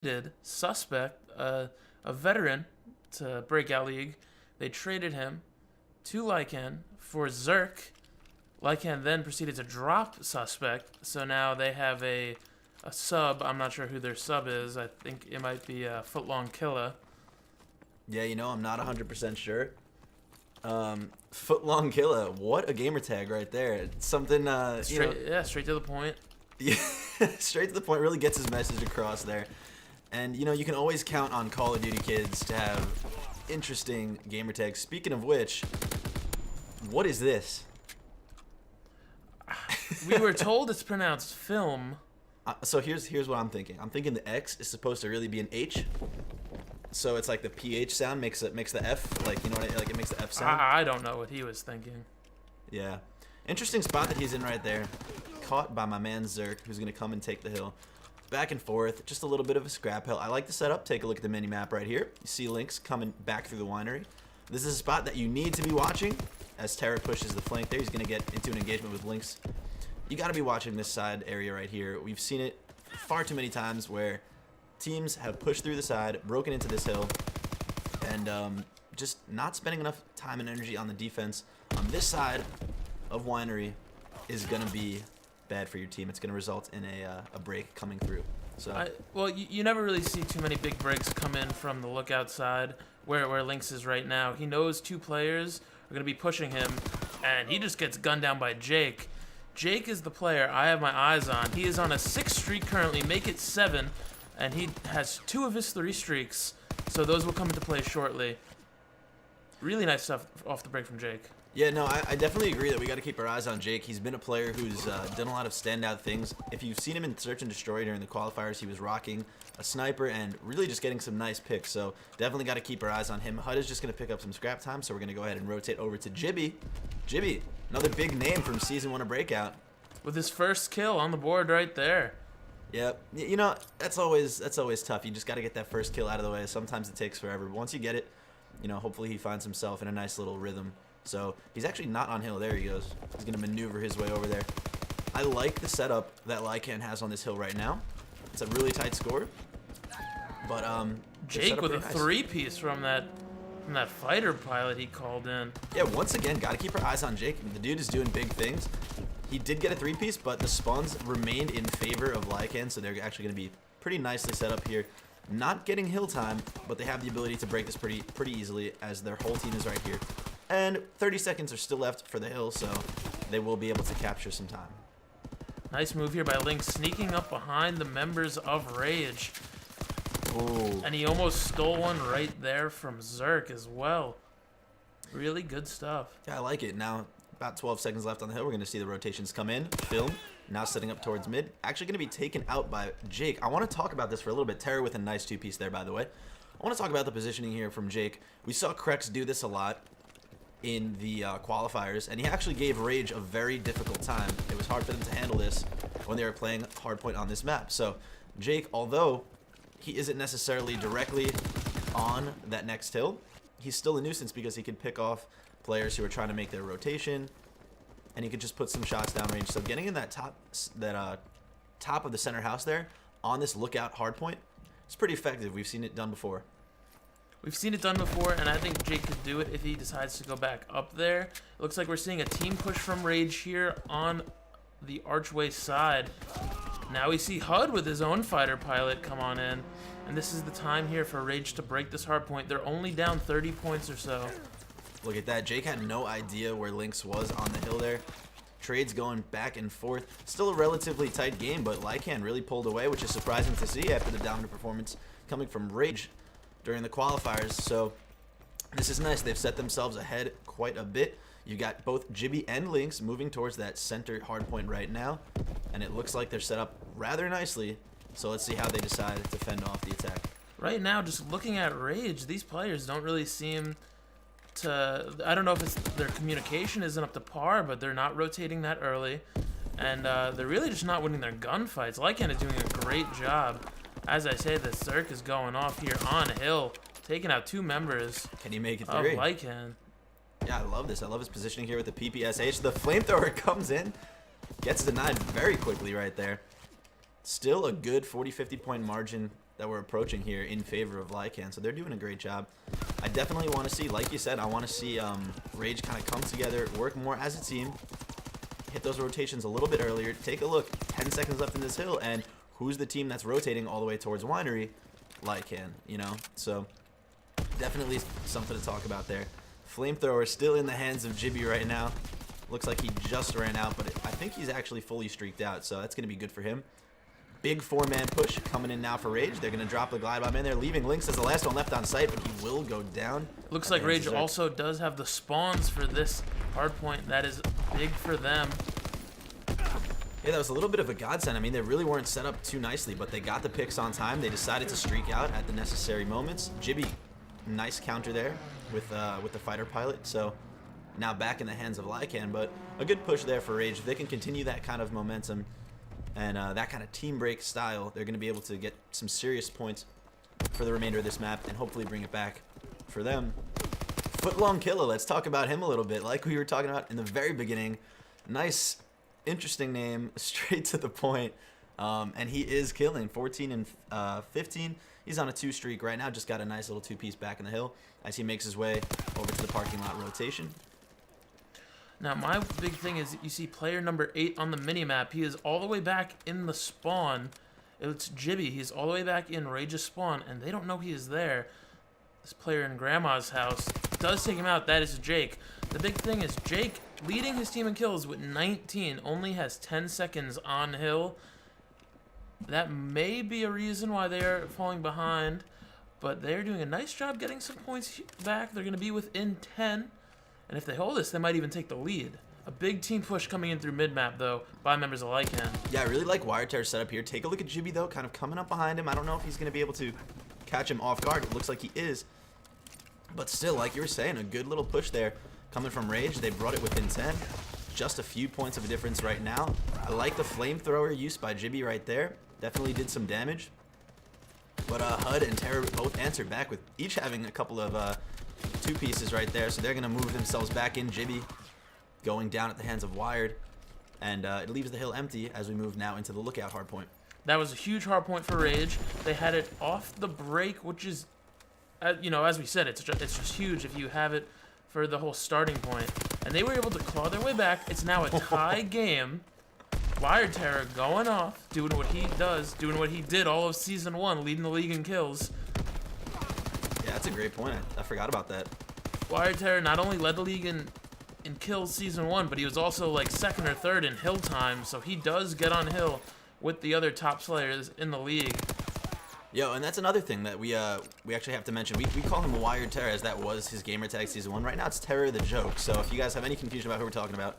traded Suspect, a veteran to Breakout League. They traded him to Lycan for Zerk. Lycan then proceeded to drop Suspect, so now they have a sub. I'm not sure who their sub is. I think it might be a Footlong Killa. Yeah, I'm not 100% sure. Footlong Killa, what a gamer tag right there. It's something, Yeah, straight to the point. Yeah, straight to the point, really gets his message across there. And, you can always count on Call of Duty kids to have interesting gamer tags. Speaking of which, what is this? We were told it's pronounced film. So here's what I'm thinking. I'm thinking the X is supposed to really be an H. So it's like the PH sound makes the F, like, like it makes the F sound. I don't know what he was thinking. Yeah. Interesting spot that he's in right there. Caught by my man Zerk, who's going to come and take the hill. Back and forth, just a little bit of a scrap hill. I like the setup. Take a look at the mini-map right here. You see Lynx coming back through the winery. This is a spot that you need to be watching as Terra pushes the flank there. He's going to get into an engagement with Lynx. You got to be watching this side area right here. We've seen it far too many times where teams have pushed through the side, broken into this hill, and just not spending enough time and energy on the defense on this side of winery is going to be bad for your team. It's going to result in a break coming through. So well, you never really see too many big breaks come in from the lookout side where Lynx is right now. He knows two players are going to be pushing him, and he just gets gunned down by Jake. Jake is the player I have my eyes on. He is on a 6 streak currently, make it 7, and he has 2 of his 3 streaks, so those will come into play shortly. Really nice stuff off the break from Jake. Yeah, no, I definitely agree that we got to keep our eyes on Jake. He's been a player who's done a lot of standout things. If you've seen him in Search and Destroy during the qualifiers, he was rocking a sniper and really just getting some nice picks. So definitely got to keep our eyes on him. HUD is just going to pick up some scrap time, so we're going to go ahead and rotate over to Jibby. Jibby, another big name from Season 1 of Breakout. With his first kill on the board right there. Yep. That's always tough. You just got to get that first kill out of the way. Sometimes it takes forever. But once you get it, hopefully he finds himself in a nice little rhythm. So he's actually not on hill. There he goes. He's going to maneuver his way over there. I like the setup that Lycan has on this hill right now. It's a really tight score. But Jake with a 3-piece from that fighter pilot he called in. Yeah, once again, got to keep our eyes on Jake. The dude is doing big things. He did get a 3-piece, but the spawns remained in favor of Lycan, so they're actually going to be pretty nicely set up here. Not getting hill time, but they have the ability to break this pretty easily as their whole team is right here. And 30 seconds are still left for the hill, so they will be able to capture some time. Nice move here by Lynx, sneaking up behind the members of Rage. Ooh. And he almost stole one right there from Zerk as well. Really good stuff. Yeah, I like it. Now, about 12 seconds left on the hill. We're going to see the rotations come in. Film, now setting up towards mid. Actually going to be taken out by Jake. I want to talk about this for a little bit. Terra with a nice 2-piece there, by the way. I want to talk about the positioning here from Jake. We saw Krex do this a lot in the qualifiers, and he actually gave Rage a very difficult time. It was hard for them to handle this when they were playing hardpoint on this map. So Jake, although he isn't necessarily directly on that next hill, he's still a nuisance because he can pick off players who are trying to make their rotation, and he could just put some shots downrange. So getting in that top of the center house there on this lookout hardpoint, it's pretty effective. We've seen it done before. We've seen it done before, and I think Jake could do it if he decides to go back up there. It looks like we're seeing a team push from Rage here on the archway side. Now we see HUD with his own fighter pilot come on in, and this is the time here for Rage to break this hard point. They're only down 30 points or so. Look at that. Jake had no idea where Lynx was on the hill there. Trades going back and forth. Still a relatively tight game, but Lycan really pulled away, which is surprising to see after the dominant performance coming from Rage during the qualifiers. So this is nice. They've set themselves ahead quite a bit. You got both Jibby and Lynx moving towards that center hardpoint right now, and it looks like they're set up rather nicely. So let's see how they decide to fend off the attack. Right now, just looking at Rage, these players don't really seem to... I don't know if it's their communication isn't up to par, but they're not rotating that early, and they're really just not winning their gunfights. Lycan is doing a great job. As I say, the Zerk is going off here on hill, taking out 2 members. Can he make it of through? Lycan. Yeah, I love this. I love his positioning here with the PPSH. The flamethrower comes in, gets denied very quickly right there. Still a good 40-50 point margin that we're approaching here in favor of Lycan, so they're doing a great job. I definitely want to see, like you said, I want to see Rage kind of come together, work more as a team, hit those rotations a little bit earlier. Take a look, 10 seconds left in this hill, and who's the team that's rotating all the way towards Winery? Lycan, you know? So definitely something to talk about there. Flamethrower still in the hands of Jibby right now. Looks like he just ran out, but I think he's actually fully streaked out, so that's going to be good for him. Big 4-man push coming in now for Rage. They're going to drop the glide bomb in there, leaving Lynx as the last one left on site, but he will go down. Looks like Rage also does have the spawns for this hardpoint. That is big for them. Yeah, that was a little bit of a godsend. I mean, they really weren't set up too nicely, but they got the picks on time. They decided to streak out at the necessary moments. Jibby, nice counter there with the fighter pilot. So now back in the hands of Lycan, but a good push there for Rage. If they can continue that kind of momentum and that kind of team break style, they're going to be able to get some serious points for the remainder of this map and hopefully bring it back for them. Footlong Killer, let's talk about him a little bit. Like we were talking about in the very beginning, nice, interesting name, straight to the point, and he is killing. 14 and 15. He's on a 2 streak right now. Just got a nice little 2-piece back in the hill as he makes his way over to the parking lot rotation. Now, my big thing is you see player number 8 on the minimap. He is all the way back in the spawn. It's Jibby. He's all the way back in Rage's spawn, and they don't know he is there. This player in Grandma's house does take him out. That is Jake. The big thing is Jake, leading his team in kills with 19, only has 10 seconds on hill. That may be a reason why they are falling behind, but they're doing a nice job getting some points back. They're going to be within 10. And if they hold this, they might even take the lead. A big team push coming in through mid-map, though, by members of Lycan. Yeah, I really like Wiretear's setup here. Take a look at Jibby, though, kind of coming up behind him. I don't know if he's going to be able to catch him off guard. It looks like he is. But still, like you were saying, a good little push there coming from Rage. They brought it within 10. Just a few points of a difference right now. I like the flamethrower use by Jibby right there. Definitely did some damage. But HUD and Terror both answered back with each having a couple of 2 pieces right there, so they're going to move themselves back in. Jibby going down at the hands of Wired, and it leaves the hill empty as we move now into the lookout hardpoint. That was a huge hardpoint for Rage. They had it off the break, which is, you know, as we said, it's just huge if you have it for the whole starting point. And they were able to claw their way back. It's now a tie game. Wired Terror going off, doing what he does, doing what he did all of Season 1, leading the league in kills. Yeah, that's a great point. I forgot about that. Wired Terror not only led the league in kills Season 1, but he was also like 2nd or 3rd in hill time, so he does get on hill with the other top players in the league. Yo, and that's another thing that we actually have to mention. We call him Wired Terror, as that was his gamertag Season 1. Right now it's Terror the Joke, so if you guys have any confusion about who we're talking about,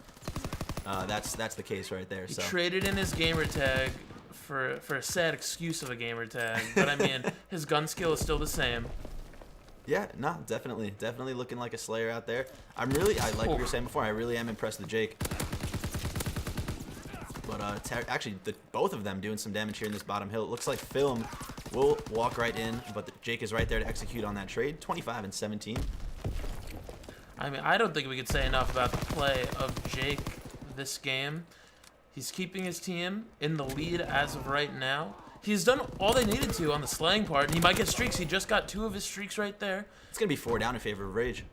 that's the case right there. He so traded in his gamertag for a sad excuse of a gamertag, but I mean, his gun skill is still the same. Yeah, no, definitely looking like a Slayer out there. I like we were saying before, I really am impressed with Jake. But actually, both of them doing some damage here in this bottom hill. It looks like Film will walk right in, but Jake is right there to execute on that trade. 25 and 17. I mean, I don't think we could say enough about the play of Jake this game. He's keeping his team in the lead as of right now. He's done all they needed to on the slaying part, and he might get streaks. He just got 2 of his streaks right there. It's going to be 4 down in favor of Rage.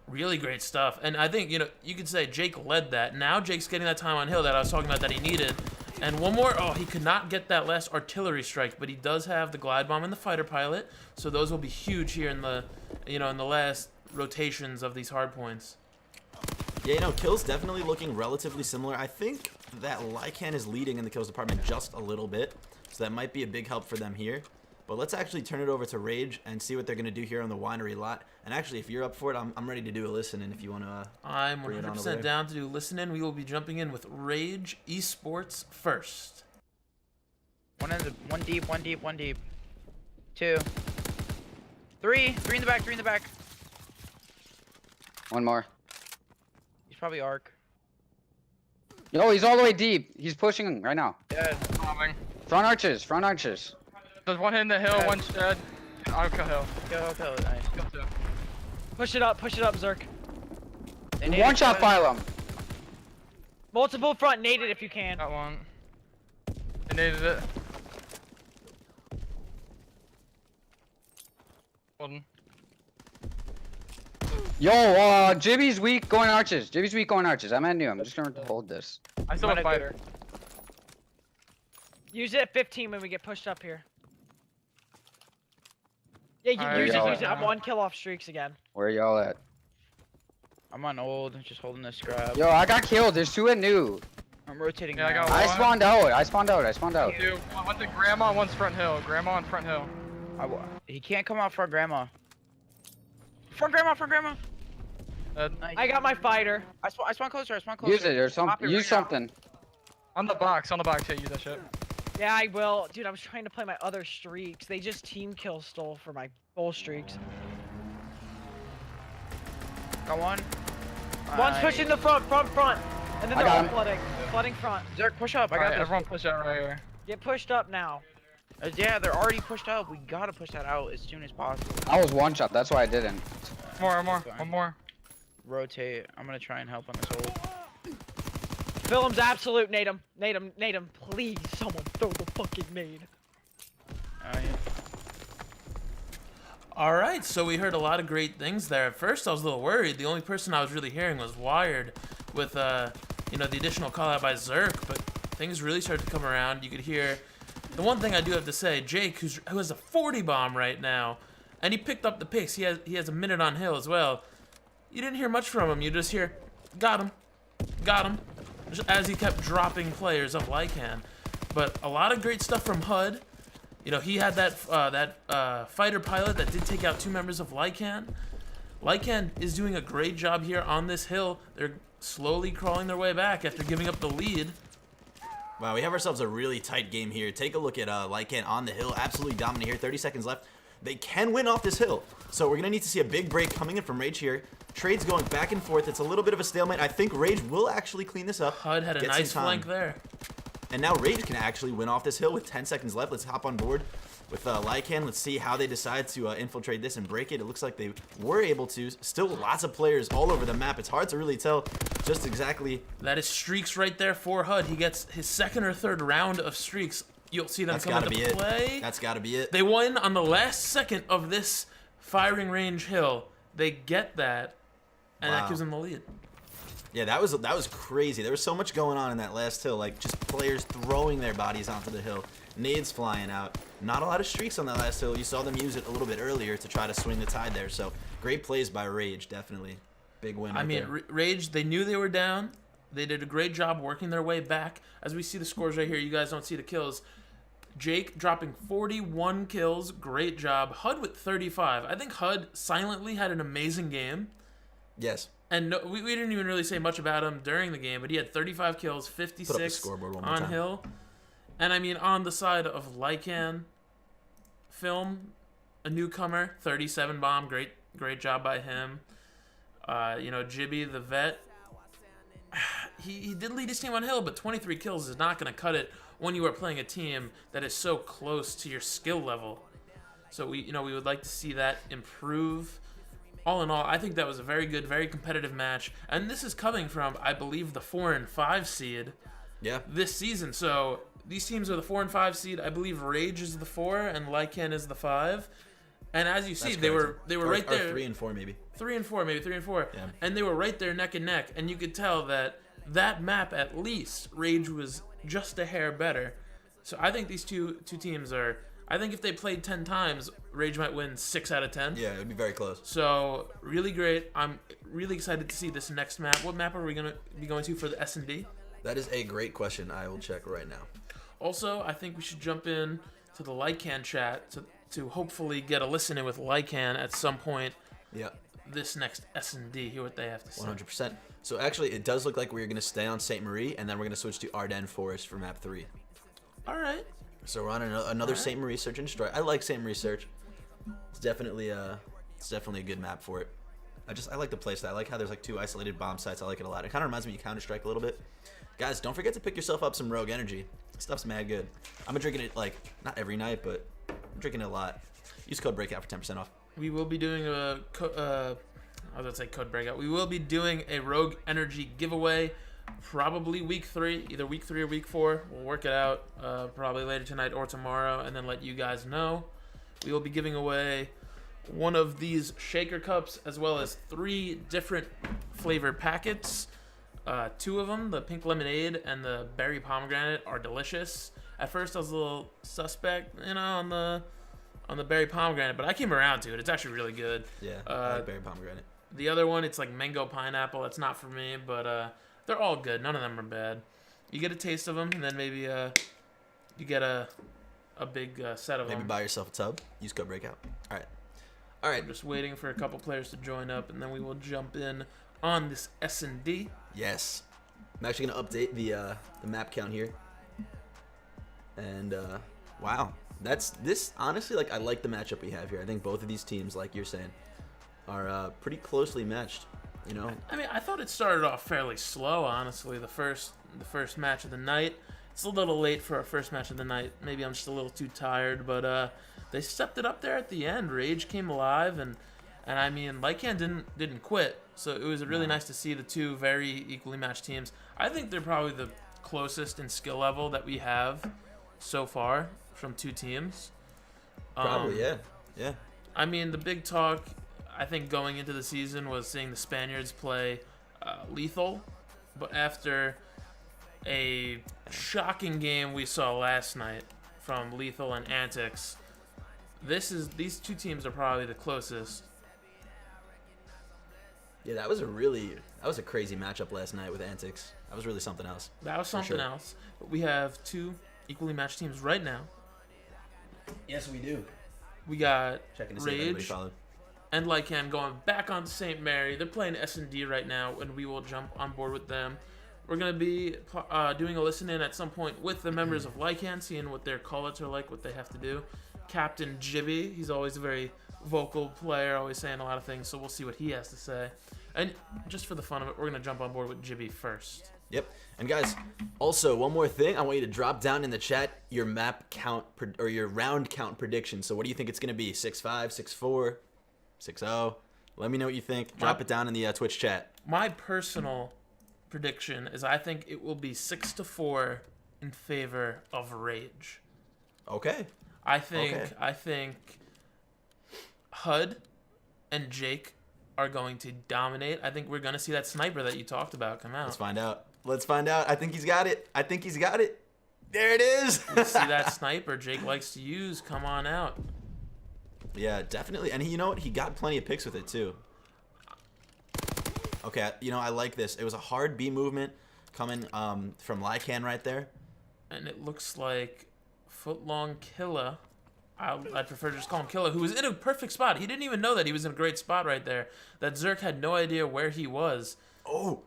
Really great stuff. And I think, you know, you could say Jake led that. Now Jake's getting that time on hill that I was talking about that he needed. And one more, oh, he could not get that last artillery strike, but he does have the glide bomb and the fighter pilot. So those will be huge here in the, you know, in the last rotations of these hard points. Yeah, you know, kills definitely looking relatively similar. I think that Lycan is leading in the kills department just a little bit. So that might be a big help for them here. But let's actually turn it over to Rage and see what they're going to do here on the Winery lot. And actually, if you're up for it, I'm ready to do a listen-in if you want to I'm 100% down to do listen-in. We will be jumping in with Rage eSports first. One deep. 2. 3 in the back, 3 in the back. One more. He's probably arc. Yo, he's all the way deep. He's pushing right now. Dead. Front arches. There's one in the hill, Yeah. one's dead. I'll kill hill. Go, nice. Got 2. Push it up, Zerk. They need One shot to- file him. Multiple front, nade it if you can. Got one. I needed it. Holding. Yo, Jibby's weak going arches. Jibby's weak going arches. I'm at new. I'm just gonna hold this. I still have a fighter. Use it at 15 when we get pushed up here. Yeah, you Alright, use y'all. it. I'm 1 kill off streaks again. Where y'all at? I'm on old, just holding this scrap. Yo, I got killed. There's 2 at new. I'm rotating. Yeah, I now. got I one. spawned out. I spawned out. I spawned out. Two. One's the grandma, one's front hill. Grandma on front hill. He can't come out front grandma. Front grandma, front grandma. Nice. I got my fighter. I spawn closer, I spawn closer. Use it or something. Pop it Use right now. something. On the box, yeah, use that shit. Yeah, I will. Dude, I was trying to play my other streaks. They just team kill stole for my full streaks. Got one. One's pushing the front. And then I they're got all him. flooding front. Zerk, push up. I got Alright, this. everyone push out right here. Get pushed up now. Yeah, they're already pushed up. We gotta push that out as soon as possible. I was one shot. That's why I didn't. One more. Rotate. I'm gonna try and help on this hold. Film's absolute. Nade him. Please, someone throw the fucking nade. Yeah. All right, so we heard a lot of great things there. At first, I was a little worried. The only person I was really hearing was Wired, with the additional call out by Zerk. But things really started to come around. You could hear the one thing I do have to say: Jake, who has a 40 bomb right now, and he picked up the pace. He has a minute on hill as well. You didn't hear much from him. You just hear, got him, just as he kept dropping players of Lycan. But a lot of great stuff from HUD. You know, he had that fighter pilot that did take out 2 members of Lycan. Lycan is doing a great job here on this hill. They're slowly crawling their way back after giving up the lead. Wow, we have ourselves a really tight game here. Take a look at Lycan on the hill. Absolutely dominant here. 30 seconds left. They can win off this hill. So we're going to need to see a big break coming in from Rage here. Trades going back and forth. It's a little bit of a stalemate. I think Rage will actually clean this up. HUD had a Get nice some time. flank there. And now Rage can actually win off this hill with 10 seconds left. Let's hop on board with Lycan. Let's see how they decide to infiltrate this and break it. It looks like they were able to. Still lots of players all over the map. It's hard to really tell just exactly. That is streaks right there for HUD. He gets his 2nd or 3rd round of streaks. You'll see them come into play. That's got to be it. They won on the last second of this firing range hill. They get that, and that gives them the lead. Yeah, that was crazy. There was so much going on in that last hill, like just players throwing their bodies onto the hill, nades flying out. Not a lot of streaks on that last hill. You saw them use it a little bit earlier to try to swing the tide there. So great plays by Rage, definitely. Big win. I mean, Rage, they knew they were down. They did a great job working their way back. As we see the scores right here, you guys don't see the kills. Jake dropping 41 kills. Great job. HUD with 35. I think HUD silently had an amazing game. Yes. And no, we didn't even really say much about him during the game, but he had 35 kills, 56 scoreboard one more on time. hill. And I mean, on the side of Lycan, Film, a newcomer, 37 bomb, great job by him. Jibby, the vet, he did lead his team on hill, but 23 kills is not going to cut it when you are playing a team that is so close to your skill level. So we would like to see that improve. All in all, I think that was a very good, very competitive match. And this is coming from, I believe, the 4 and 5 seed this season. So these teams are the 4 and 5 seed. I believe Rage is the 4 and Lycan is the 5. And as you see, they were right there. 3 and 4 maybe. 3 and 4, maybe 3 and 4. Yeah. And they were right there neck and neck. And you could tell that map, at least, Rage was just a hair better. So I think these two teams are... I think if they played 10 times, Rage might win 6 out of 10. Yeah, it would be very close. So, really great. I'm really excited to see this next map. What map are we going to be going to for the S&D? That is a great question. I will check right now. Also, I think we should jump in to the Lycan chat to hopefully get a listen in with Lycan at some point. Yeah. This next S&D, hear what they have to say. 100%. So actually, it does look like we're going to stay on St. Marie, and then we're going to switch to Ardennes Forest for map 3. All right. So we're on another St. Marie Search and Destroy. I like St. Marie Search. It's definitely a good map for it. I like the playstyle. I like how there's like 2 isolated bomb sites. I like it a lot. It kind of reminds me of Counter-Strike a little bit. Guys, don't forget to pick yourself up some Rogue Energy. Stuff's mad good. I'm drinking it like not every night, but I'm drinking it a lot. Use code Breakout for 10% off. We will be doing I was going to say code Breakout. We will be doing a Rogue Energy giveaway. Probably week 3, either week 3 or week 4. We'll work it out probably later tonight or tomorrow, and then let you guys know. We will be giving away one of these shaker cups as well as 3 different flavored packets. 2 of them, the pink lemonade and the berry pomegranate, are delicious. At first I was a little suspect, on the berry pomegranate, but I came around to it. It's actually really good. Yeah, I like berry pomegranate. The other one, it's like mango pineapple. That's not for me, but they're all good. None of them are bad. You get a taste of them, and then maybe you get a big set of them. Maybe buy yourself a tub. Use code Breakout. All right. I'm just waiting for a couple players to join up, and then we will jump in on this S&D. Yes. I'm actually gonna update the map count here. And wow, this honestly, like, I like the matchup we have here. I think both of these teams, like you're saying, are pretty closely matched. I mean, I thought it started off fairly slow, honestly. The first match of the night. It's a little late for our first match of the night. Maybe I'm just a little too tired, but they stepped it up there at the end. Rage came alive, and I mean, Lycan didn't quit. So it was really nice to see the 2 very equally matched teams. I think they're probably the closest in skill level that we have so far from 2 teams. Probably, yeah. I mean, the big talk, I think, going into the season was seeing the Spaniards play Lethal, but after a shocking game we saw last night from Lethal and Antics, these 2 teams are probably the closest. Yeah, that was a crazy matchup last night with Antics. That was really something else. That was something else. But we have 2 equally matched teams right now. Yes, we do. We got Checking to see if anybody Rage followed. and Lycan going back on St. Mary. They're playing S&D right now, and we will jump on board with them. We're going to be doing a listen-in at some point with the members of Lycan, seeing what their call-outs are like, what they have to do. Captain Jibby, he's always a very vocal player, always saying a lot of things, so we'll see what he has to say. And just for the fun of it, we're going to jump on board with Jibby first. Yep. And guys, also one more thing, I want you to drop down in the chat your map count or your round count prediction. So what do you think it's going to be? 6-5, 6-4, 6-0? Let me know what you think. Drop it down in the Twitch chat. My personal prediction is I think it will be 6-4 in favor of Rage. Okay. I think HUD and Jake are going to dominate. I think we're going to see that sniper that you talked about come out. Let's find out. I think he's got it. There it is. You see that sniper Jake likes to use come on out. Yeah, definitely. And you know what? He got plenty of picks with it too. Okay, I like this. It was a hard B movement coming from Lycan right there. And it looks like Footlong Killa. I'd prefer to just call him Killa, who was in a perfect spot. He didn't even know that he was in a great spot right there. That Zerk had no idea where he was. Oh,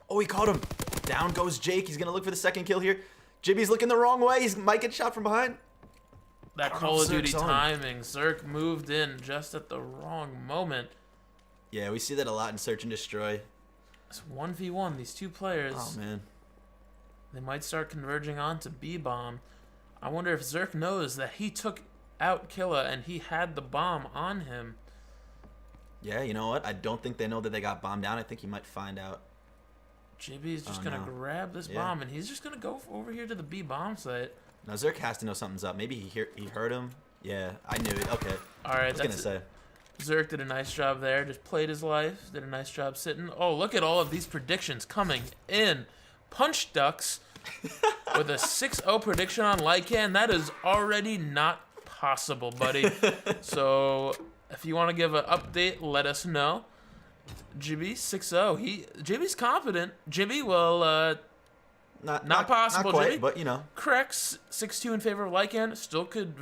he caught him. Down goes Jake. He's going to look for the second kill here. Jibby's looking the wrong way. He might get shot from behind. That Call of Duty timing. Zerk moved in just at the wrong moment. Yeah, we see that a lot in Search and Destroy. It's 1v1. These 2 players. Oh, man. They might start converging on to B-bomb. I wonder if Zerk knows that he took out Killa and he had the bomb on him. Yeah, you know what? I don't think they know that they got bombed down. I think he might find out. JB's just going to grab this bomb, and he's just going to go over here to the B-bomb site. Now, Zerk has to know something's up. Maybe he heard him. Yeah, I knew it. Okay. All right, I was going to say. Zerk did a nice job there. Just played his life. Did a nice job sitting. Oh, look at all of these predictions coming in. Punch Ducks with a 6-0 prediction on Lycan. That is already not possible, buddy. So if you want to give an update, let us know. Jibby 6-0. Jibby's confident. Jibby will not possible. Not quite, Jibby, but corrects 6-2 in favor of Lycan. Still could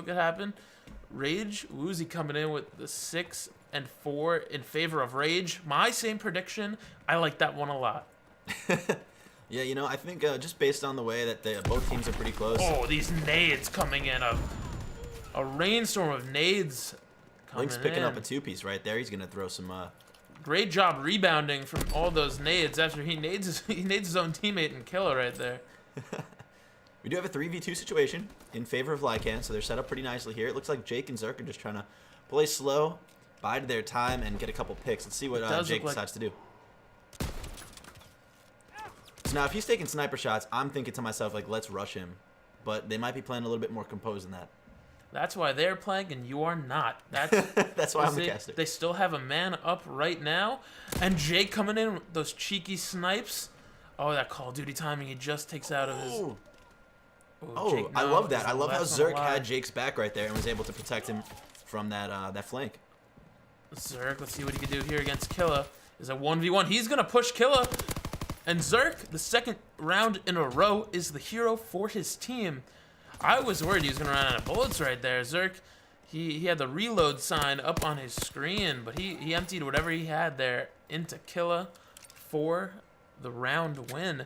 happen. Rage Woozy coming in with the 6-4 in favor of Rage. My same prediction. I like that one a lot. Yeah, I think just based on the way that both teams are pretty close. Oh, these nades coming in. A rainstorm of nades coming Link's picking in. up a 2-piece right there. He's going to throw some... Great job rebounding from all those nades after he nades his own teammate and Killa right there. We do have a 3v2 situation in favor of Lycan, so they're set up pretty nicely here. It looks like Jake and Zerk are just trying to play slow, bide their time, and get a couple picks. Let's see what Jake decides to do. So now, if he's taking sniper shots, I'm thinking to myself, like, let's rush him. But they might be playing a little bit more composed than that. That's why they're playing and you are not. That's That's why I'm the see, caster. They still have a man up right now. And Jake coming in with those cheeky snipes. Oh, that Call of Duty timing. He just takes out of his... Ooh. Oh, Oh, Jake I now love is that. I the love how last one Zerk alive. had Jake's back right there and was able to protect him from that flank. Zerk, let's see what he can do here against Killa. Is a 1v1. He's going to push Killa. And Zerk, the second round in a row, is the hero for his team. I was worried he was going to run out of bullets right there. Zerk, he had the reload sign up on his screen, but he emptied whatever he had there into Killa for the round win.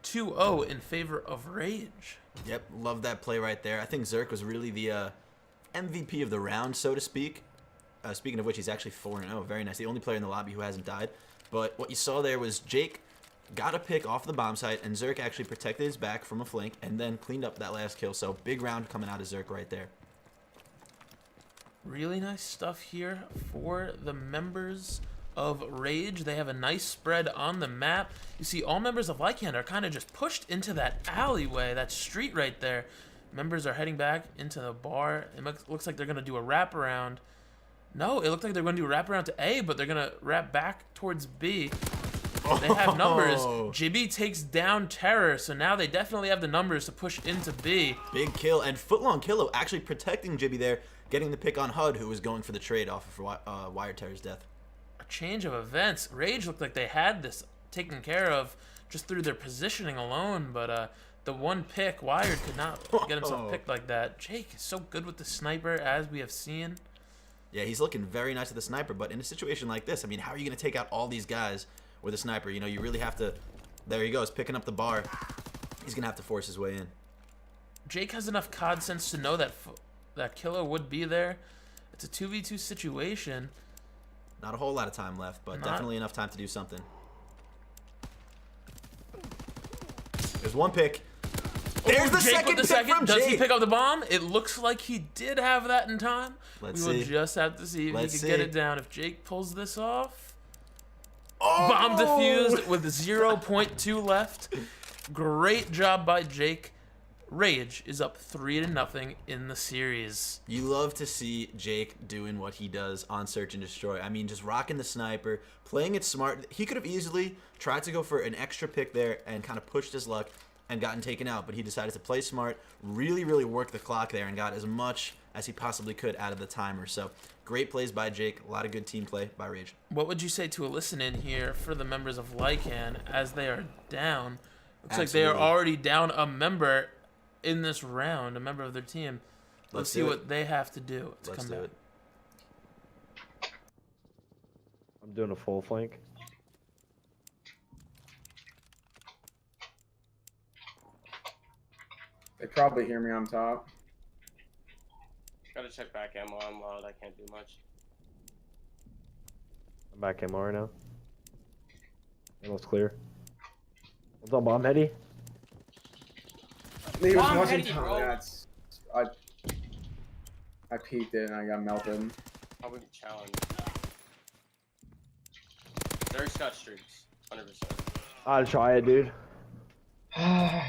2-0 in favor of Rage. Yep, love that play right there. I think Zerk was really the MVP of the round, so to speak. Speaking of which, he's actually 4-0. Very nice. The only player in the lobby who hasn't died. But what you saw there was Jake got a pick off the bomb site, and Zerk actually protected his back from a flank and then cleaned up that last kill. So big round coming out of Zerk right there. Really nice stuff here for the members of Rage. They have a nice spread on the map. You see all members of Lycan are kind of just pushed into that alleyway, that street right there. Members are heading back into the bar. It looks like they're going to do a wraparound. No, it looked like they're going to do a wraparound to A, but they're going to wrap back towards B. They have numbers. Jibby takes down Terror, so now they definitely have the numbers to push into B. Big kill, and Footlong Killo actually protecting Jibby there, getting the pick on HUD, who was going for the trade off of Wire Terror's death. A change of events. Rage looked like they had this taken care of just through their positioning alone, but the one pick, Wired could not get himself picked like that. Jake is so good with the sniper, as we have seen. Yeah, he's looking very nice with the sniper, but in a situation like this, I mean, how are you going to take out all these guys with a sniper? You know, you really have to... There he goes, picking up the bar. He's going to have to force his way in. Jake has enough COD sense to know that Killer would be there. It's a 2v2 situation. Not a whole lot of time left, but definitely enough time to do something. There's one pick. There's the Jake second with the pick from Does he Jake. pick up the bomb? It looks like he did have that in time. Let's we will see. just have to see if Let's he can get see. it down. If Jake pulls this off. Oh! Bomb defused with 0.2 left. Great job by Jake. Rage is up 3-0 in the series. You love to see Jake doing what he does on Search and Destroy. I mean, just rocking the sniper, playing it smart. He could have easily tried to go for an extra pick there and kind of pushed his luck and gotten taken out, but he decided to play smart, really work the clock there and got as much as he possibly could out of the timer. So great plays by Jake, a lot of good team play by Rage. What would you say to a listen in here for the members of Lycan as they are down? Looks like they are Absolutely. already down a member in this round, a member of their team. Let's see what they have to do to come back. I'm doing a full flank. They probably hear me on top. Gotta check back ammo. I'm loud. I can't do much. I'm back ammo right now. Almost clear. What's up, bomb heady? He was Bomb watching heady, top. bro. Yeah, I peeked it and I got melted. Probably the challenge. There's got streaks. 100%. I'll try it, dude. All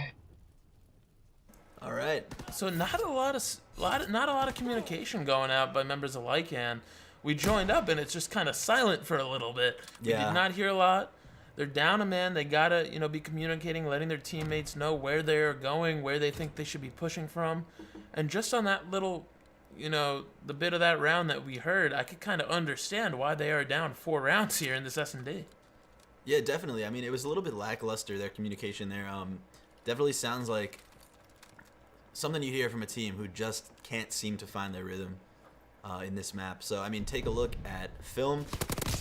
right. So not a lot of communication going out by members of Lycan. We joined up and it's just kind of silent for a little bit. We Yeah. did not hear a lot. They're down a man. They gotta, be communicating, letting their teammates know where they're going, where they think they should be pushing from. And just on that little, the bit of that round that we heard, I could kind of understand why they are down 4 rounds here in this S&D. Yeah, definitely. I mean, it was a little bit lackluster, their communication there. Definitely sounds like something you hear from a team who just can't seem to find their rhythm in this map. So, I mean, take a look at Film,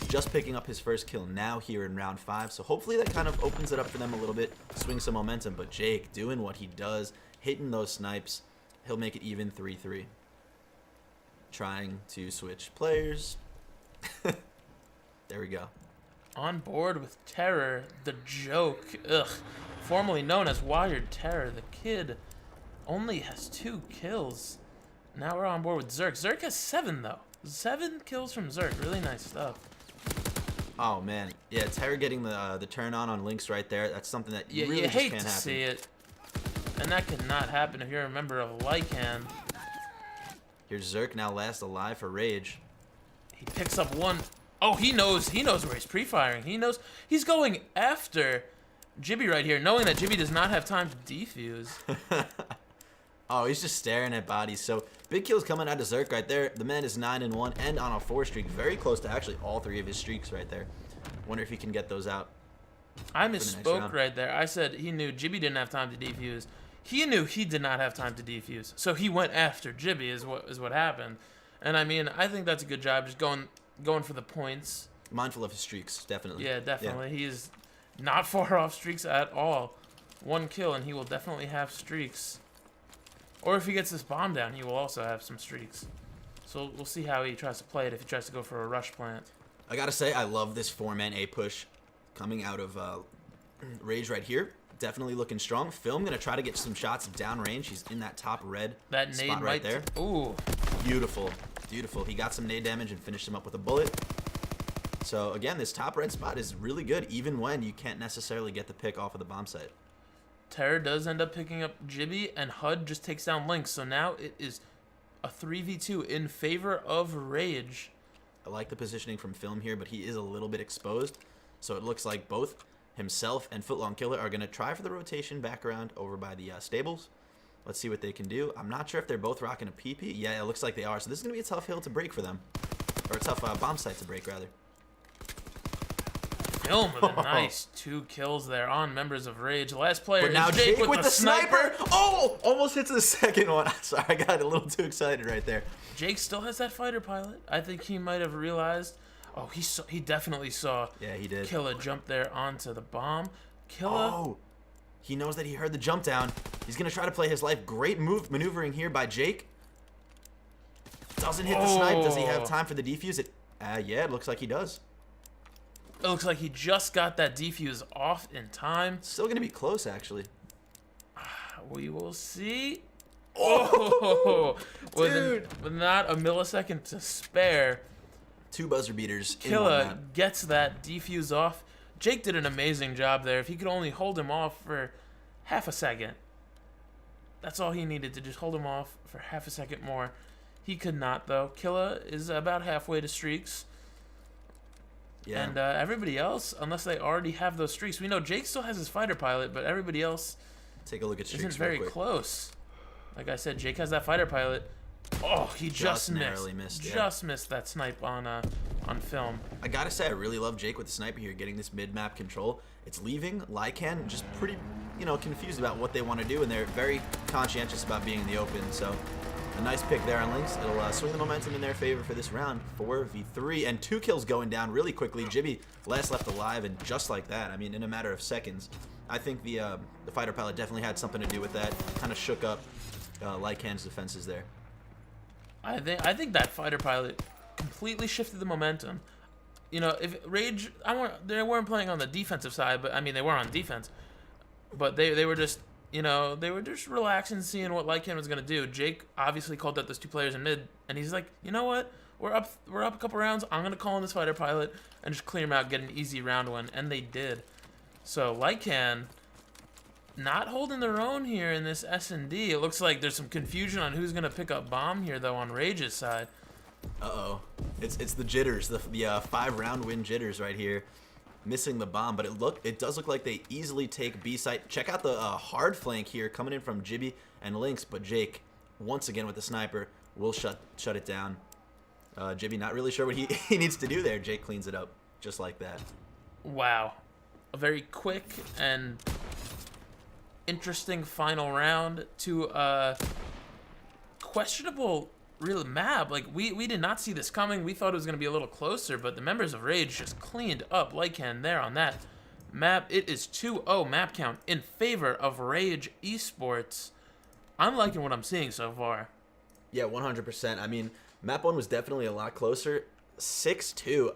just picking up his first kill now here in round 5. So hopefully that kind of opens it up for them a little bit, swing some momentum. But Jake doing what he does, hitting those snipes, he'll make it even 3-3. Trying to switch players. There we go. On board with Terror, the joke, formerly known as Wired Terror. The kid only has 2 kills. Now we're on board with Zerk. Zerk has 7 though. 7 kills from Zerk. Really nice stuff. Oh man, yeah, Terror getting the turn on Lynx right there. That's something that Yeah, really you just hate can't to happen. see it, and that could not happen if you're a member of Lycan. Here's Zerk now last alive for Rage. He picks up one. Oh, he knows where he's pre-firing. He knows he's going after Jibby right here, knowing that Jibby does not have time to defuse. Oh, he's just staring at bodies. So big kills coming out of Zerk right there. The man is 9-1 and on a 4 streak, very close to actually all 3 of his streaks right there. Wonder if he can get those out. I misspoke right there. I said he knew Jibby didn't have time to defuse. He knew he did not have time to defuse, so he went after Jibby. Is what happened. And I mean, I think that's a good job, just going for the points. Mindful of his streaks, definitely. Yeah, definitely. Yeah. He is not far off streaks at all. 1 kill, and he will definitely have streaks. Or if he gets this bomb down, he will also have some streaks. So we'll see how he tries to play it if he tries to go for a rush plant. I gotta say, I love this 4-man A push coming out of Rage right here. Definitely looking strong. Film gonna try to get some shots downrange. He's in that top red spot right there. Ooh. Beautiful. Beautiful. He got some nade damage and finished him up with a bullet. So again, this top red spot is really good, even when you can't necessarily get the pick off of the bomb site. Terror does end up picking up Jibby, and HUD just takes down Lynx. So now it is a 3v2 in favor of Rage. I like the positioning from Film here, but he is a little bit exposed. So it looks like both himself and Footlong Killer are going to try for the rotation back around over by the stables. Let's see what they can do. I'm not sure if they're both rocking a PP. Yeah, it looks like they are. So this is going to be a tough hill to break for them. Or a tough bomb site to break, rather. Film with a nice 2 kills there on members of Rage. Last player but now is Jake with the sniper. Oh, almost hits the second one. Sorry, I got a little too excited right there. Jake still has that fighter pilot. I think he might have realized. Oh, he definitely saw. Yeah, he did. Killa jump there onto the bomb. Killa. Oh, he knows that he heard the jump down. He's gonna try to play his life. Great maneuvering here by Jake. Doesn't hit the snipe. Does he have time for the defuse? Yeah, it looks like he does. It looks like he just got that defuse off in time. Still gonna be close, actually. We will see. Oh, dude, with not a millisecond to spare. 2 buzzer beaters. Killa gets that defuse off. Jake did an amazing job there. If he could only hold him off for half a second. That's all he needed, to just hold him off for half a second more. He could not, though. Killa is about halfway to streaks. Yeah. And everybody else, unless they already have those streaks. We know Jake still has his fighter pilot, but everybody else take a look at streaks isn't very close. Like I said, Jake has that fighter pilot. Oh, he just missed. Just missed that snipe on Film. I gotta say, I really love Jake with the sniper here, getting this mid-map control. It's leaving Lycan just pretty, confused about what they want to do, and they're very conscientious about being in the open. So a nice pick there on Lynx. It'll swing the momentum in their favor for this round. 4v3, and 2 kills going down really quickly. Jibby last left alive, and just like that, I mean, in a matter of seconds. I think the fighter pilot definitely had something to do with that. Kind of shook up Lycan's defenses there. I think that fighter pilot completely shifted the momentum. If Rage, they weren't playing on the defensive side, but I mean they were on defense, but they were just they were just relaxing, seeing what Lycan was gonna do. Jake obviously called out those 2 players in mid, and he's like, you know what, we're up a couple rounds. I'm gonna call in this fighter pilot and just clear him out, get an easy round 1, and they did. So Lycan not holding their own here in this S&D. It looks like there's some confusion on who's gonna pick up bomb here though on Rage's side. Uh-oh. It's the jitters, the 5-round win jitters right here. Missing the bomb, but it does look like they easily take B site. Check out the hard flank here coming in from Jibby and Lynx, but Jake, once again with the sniper, will shut it down. Jibby not really sure what he needs to do there. Jake cleans it up just like that. Wow. A very quick and interesting final round to a questionable real map. Like we did not see this coming. We thought it was going to be a little closer, but the members of Rage just cleaned up Lycan there on that map. It is 2-0 map count in favor of Rage eSports. I'm liking what I'm seeing so far. Yeah, 100%. I mean, map 1 was definitely a lot closer. 6-2.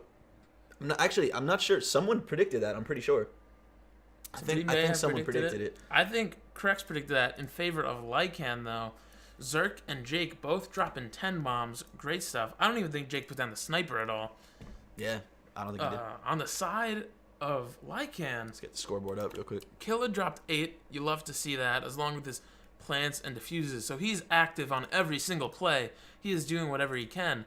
I'm not sure. Someone predicted that. I'm pretty sure. I think someone predicted it. I think Crex predicted that in favor of Lycan, though. Zerk and Jake both dropping 10 bombs. Great stuff. I don't even think Jake put down the sniper at all. Yeah, I don't think he did. On the side of Lycan, let's get the scoreboard up real quick. Killa dropped 8. You love to see that, as long as his plants, and defuses. So he's active on every single play. He is doing whatever he can.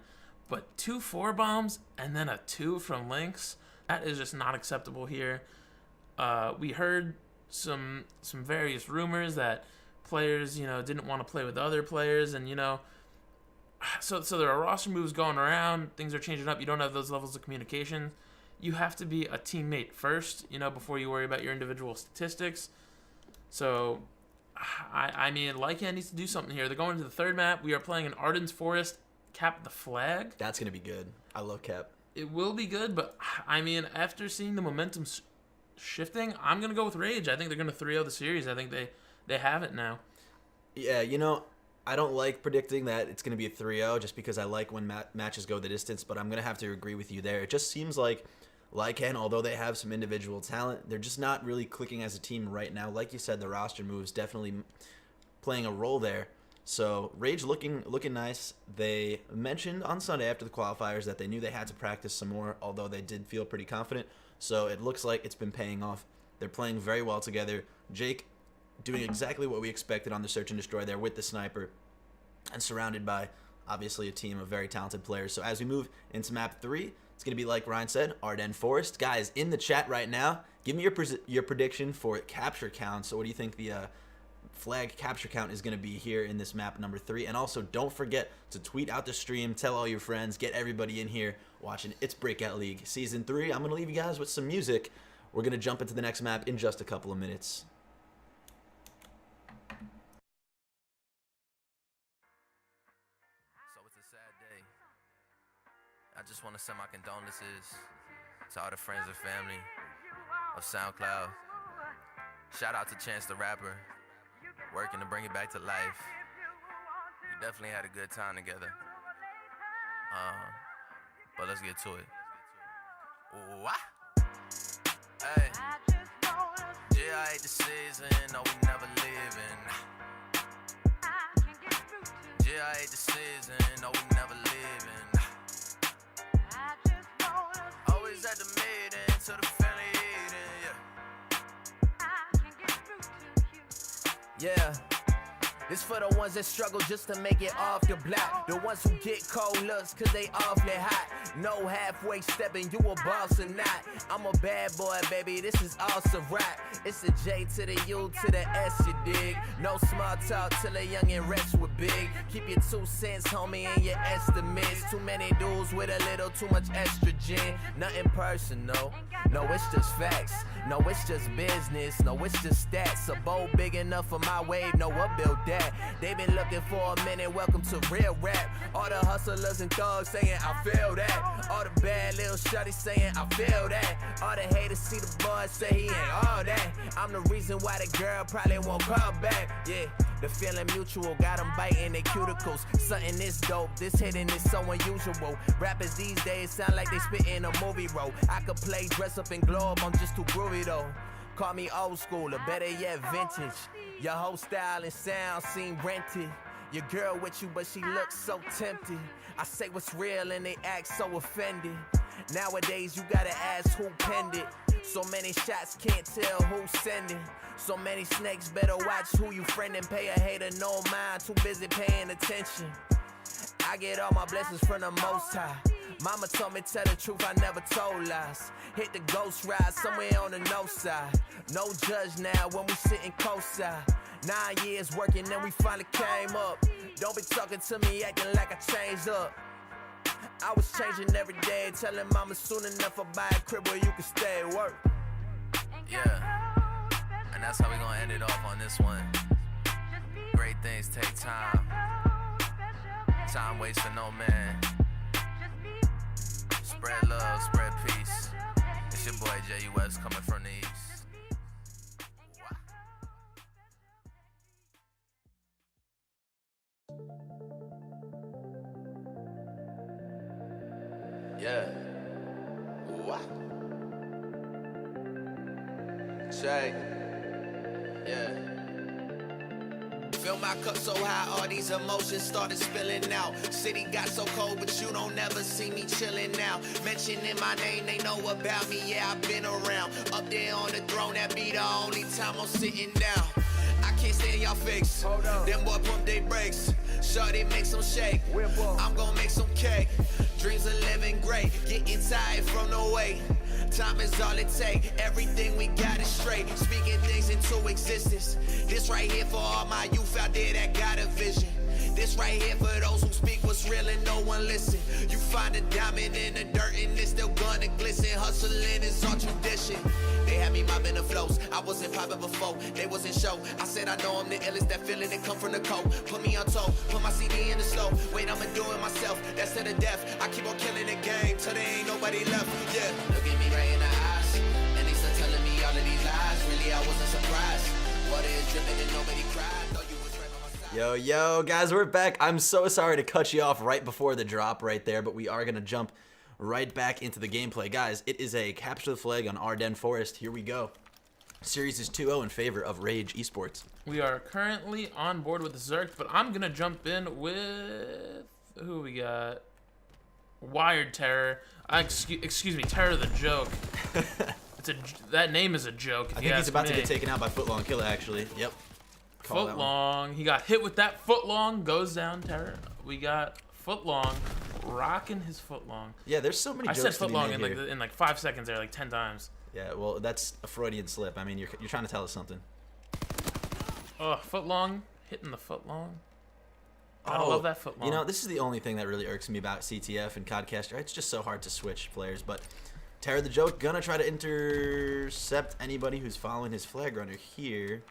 But 2 4 bombs and then a 2 from Lynx, that is just not acceptable here. We heard some various rumors that players, didn't want to play with other players, and so there are roster moves going around. Things are changing up. You don't have those levels of communication. You have to be a teammate first, before you worry about your individual statistics. So, I mean, Lycan needs to do something here. They're going to the third map. We are playing in Arden's Forest. Cap the flag. That's gonna be good. I love Cap. It will be good, but I mean, after seeing the momentum shifting, I'm gonna go with Rage. I think they're gonna 3-0 the series. I think they have it now. Yeah, I don't like predicting that it's going to be a 3-0 just because I like when matches go the distance, but I'm going to have to agree with you there. It just seems like Lycan, although they have some individual talent, they're just not really clicking as a team right now. Like you said, the roster moves definitely playing a role there. So Rage looking nice. They mentioned on Sunday after the qualifiers that they knew they had to practice some more, although they did feel pretty confident. So it looks like it's been paying off. They're playing very well together. Jake doing exactly what we expected on the Search and Destroy there with the sniper, and surrounded by, obviously, a team of very talented players. So as we move into map 3, it's going to be, like Ryan said, Ardennes Forest. Guys, in the chat right now, give me your prediction for capture count. So what do you think the flag capture count is going to be here in this map number 3? And also, don't forget to tweet out the stream, tell all your friends, get everybody in here watching It's Breakout League Season 3. I'm going to leave you guys with some music. We're going to jump into the next map in just a couple of minutes. I just want to send my condolences to all the friends and family of SoundCloud. Shout out to Chance the Rapper, working to bring it back to life. We definitely had a good time together. But let's get to it. Hey, yeah, I hate the season, no, we never leaving. Yeah, I hate the season, no, we never leaving. Always at the meeting, to the family eating, yeah. This for the ones that struggle just to make it off the block. The ones who get cold looks cause they awfully hot. No halfway stepping, you a boss or not. I'm a bad boy, baby, this is awesome rap. It's the J to the U to the S, you dig. No small talk till a young and rest with big. Keep your 2 cents, homie, and your estimates. Too many dudes with a little too much estrogen. Nothing personal, no, it's just facts. No, it's just business, no, it's just stats. A bowl big enough for my wave, no, what built that? They been looking for a minute, welcome to real rap. All the hustlers and thugs saying, I feel that. All the bad little shorties saying, I feel that. All the haters see the boys say he ain't all that. I'm the reason why the girl probably won't come back. Yeah, the feeling mutual, got them biting their cuticles. Something this dope, this hitting is so unusual. Rappers these days sound like they spit in a movie role. I could play dress up and glow up, I'm just too groovy though. Call me old school, or better yet vintage. Your whole style and sound seem rented. Your girl with you, but she looks so tempting. I say what's real and they act so offended. Nowadays you gotta ask who penned it. So many shots, can't tell who's sending. So many snakes, better watch who you friendin'. Pay a hater no mind, too busy paying attention. I get all my blessings from the Most High. Mama told me tell the truth, I never told lies. Hit the ghost ride somewhere on the no side. No judge now when we sitting coastside. 9 years working and we finally came up. Don't be talking to me acting like I changed up. I was changing every day, telling mama soon enough I'll buy a crib where you can stay at work. Yeah, and that's how we gonna end it off on this one. Great things take time. Time waits for no man. Spread love, spread peace. It's your boy J.U.S. coming from the east. Yeah. What? Check. Yeah. Fill my cup so high, all these emotions started spilling out. City got so cold, but you don't never see me chilling now. Mentioning my name, they know about me, yeah, I've been around. Up there on the throne, that be the only time I'm sitting down. I can't can't stand y'all fakes. Them boy pump they brakes. Shorty make some shake. I'm gonna make some cake. Dreams of living great. Getting tired from the wait. Time is all it take. Everything we got is straight. Speaking things into existence. This right here for all my youth out there that got a vision. This right here for those who speak what's real and no one listen. You find a diamond in the dirt and it's still gonna glisten. Hustling is our tradition. They had me mobbing the flows. I wasn't popping before, they wasn't show. I said I know I'm the illest, that feeling that come from the cold. Put me on toe, put my CD in the slow. Wait, I'ma do it myself, that's to the death. I keep on killing the game till there ain't nobody left. Yeah, look at me right in the eyes, and they still telling me all of these lies. Really, I wasn't surprised. Water is dripping and nobody cried. Thought you was right by my side. Yo, guys, we're back. I'm so sorry to cut you off right before the drop right there, but we are going to jump right back into the gameplay. Guys, it is a capture the flag on Ardennes Forest. Here we go. Series is 2-0 in favor of Rage Esports. We are currently on board with Zerk, but I'm going to jump in with... Who we got? Wired Terror. Excuse me, Terror the Joke. That name is a joke. I think he's about to get taken out by Footlong Killer, actually. Yep. Footlong. He got hit with that Footlong. Goes down, Terror. We got Footlong rocking his Footlong. Yeah, there's so many jokes I said to be Footlong made in like 5 seconds there, like 10 times. Yeah, well, that's a Freudian slip. I mean, you're trying to tell us something. Oh, Footlong hitting the Footlong. I love that Footlong. You know, this is the only thing that really irks me about CTF and Codcaster. It's just so hard to switch players, but Terror the Joke gonna try to intercept anybody who's following his flag runner here.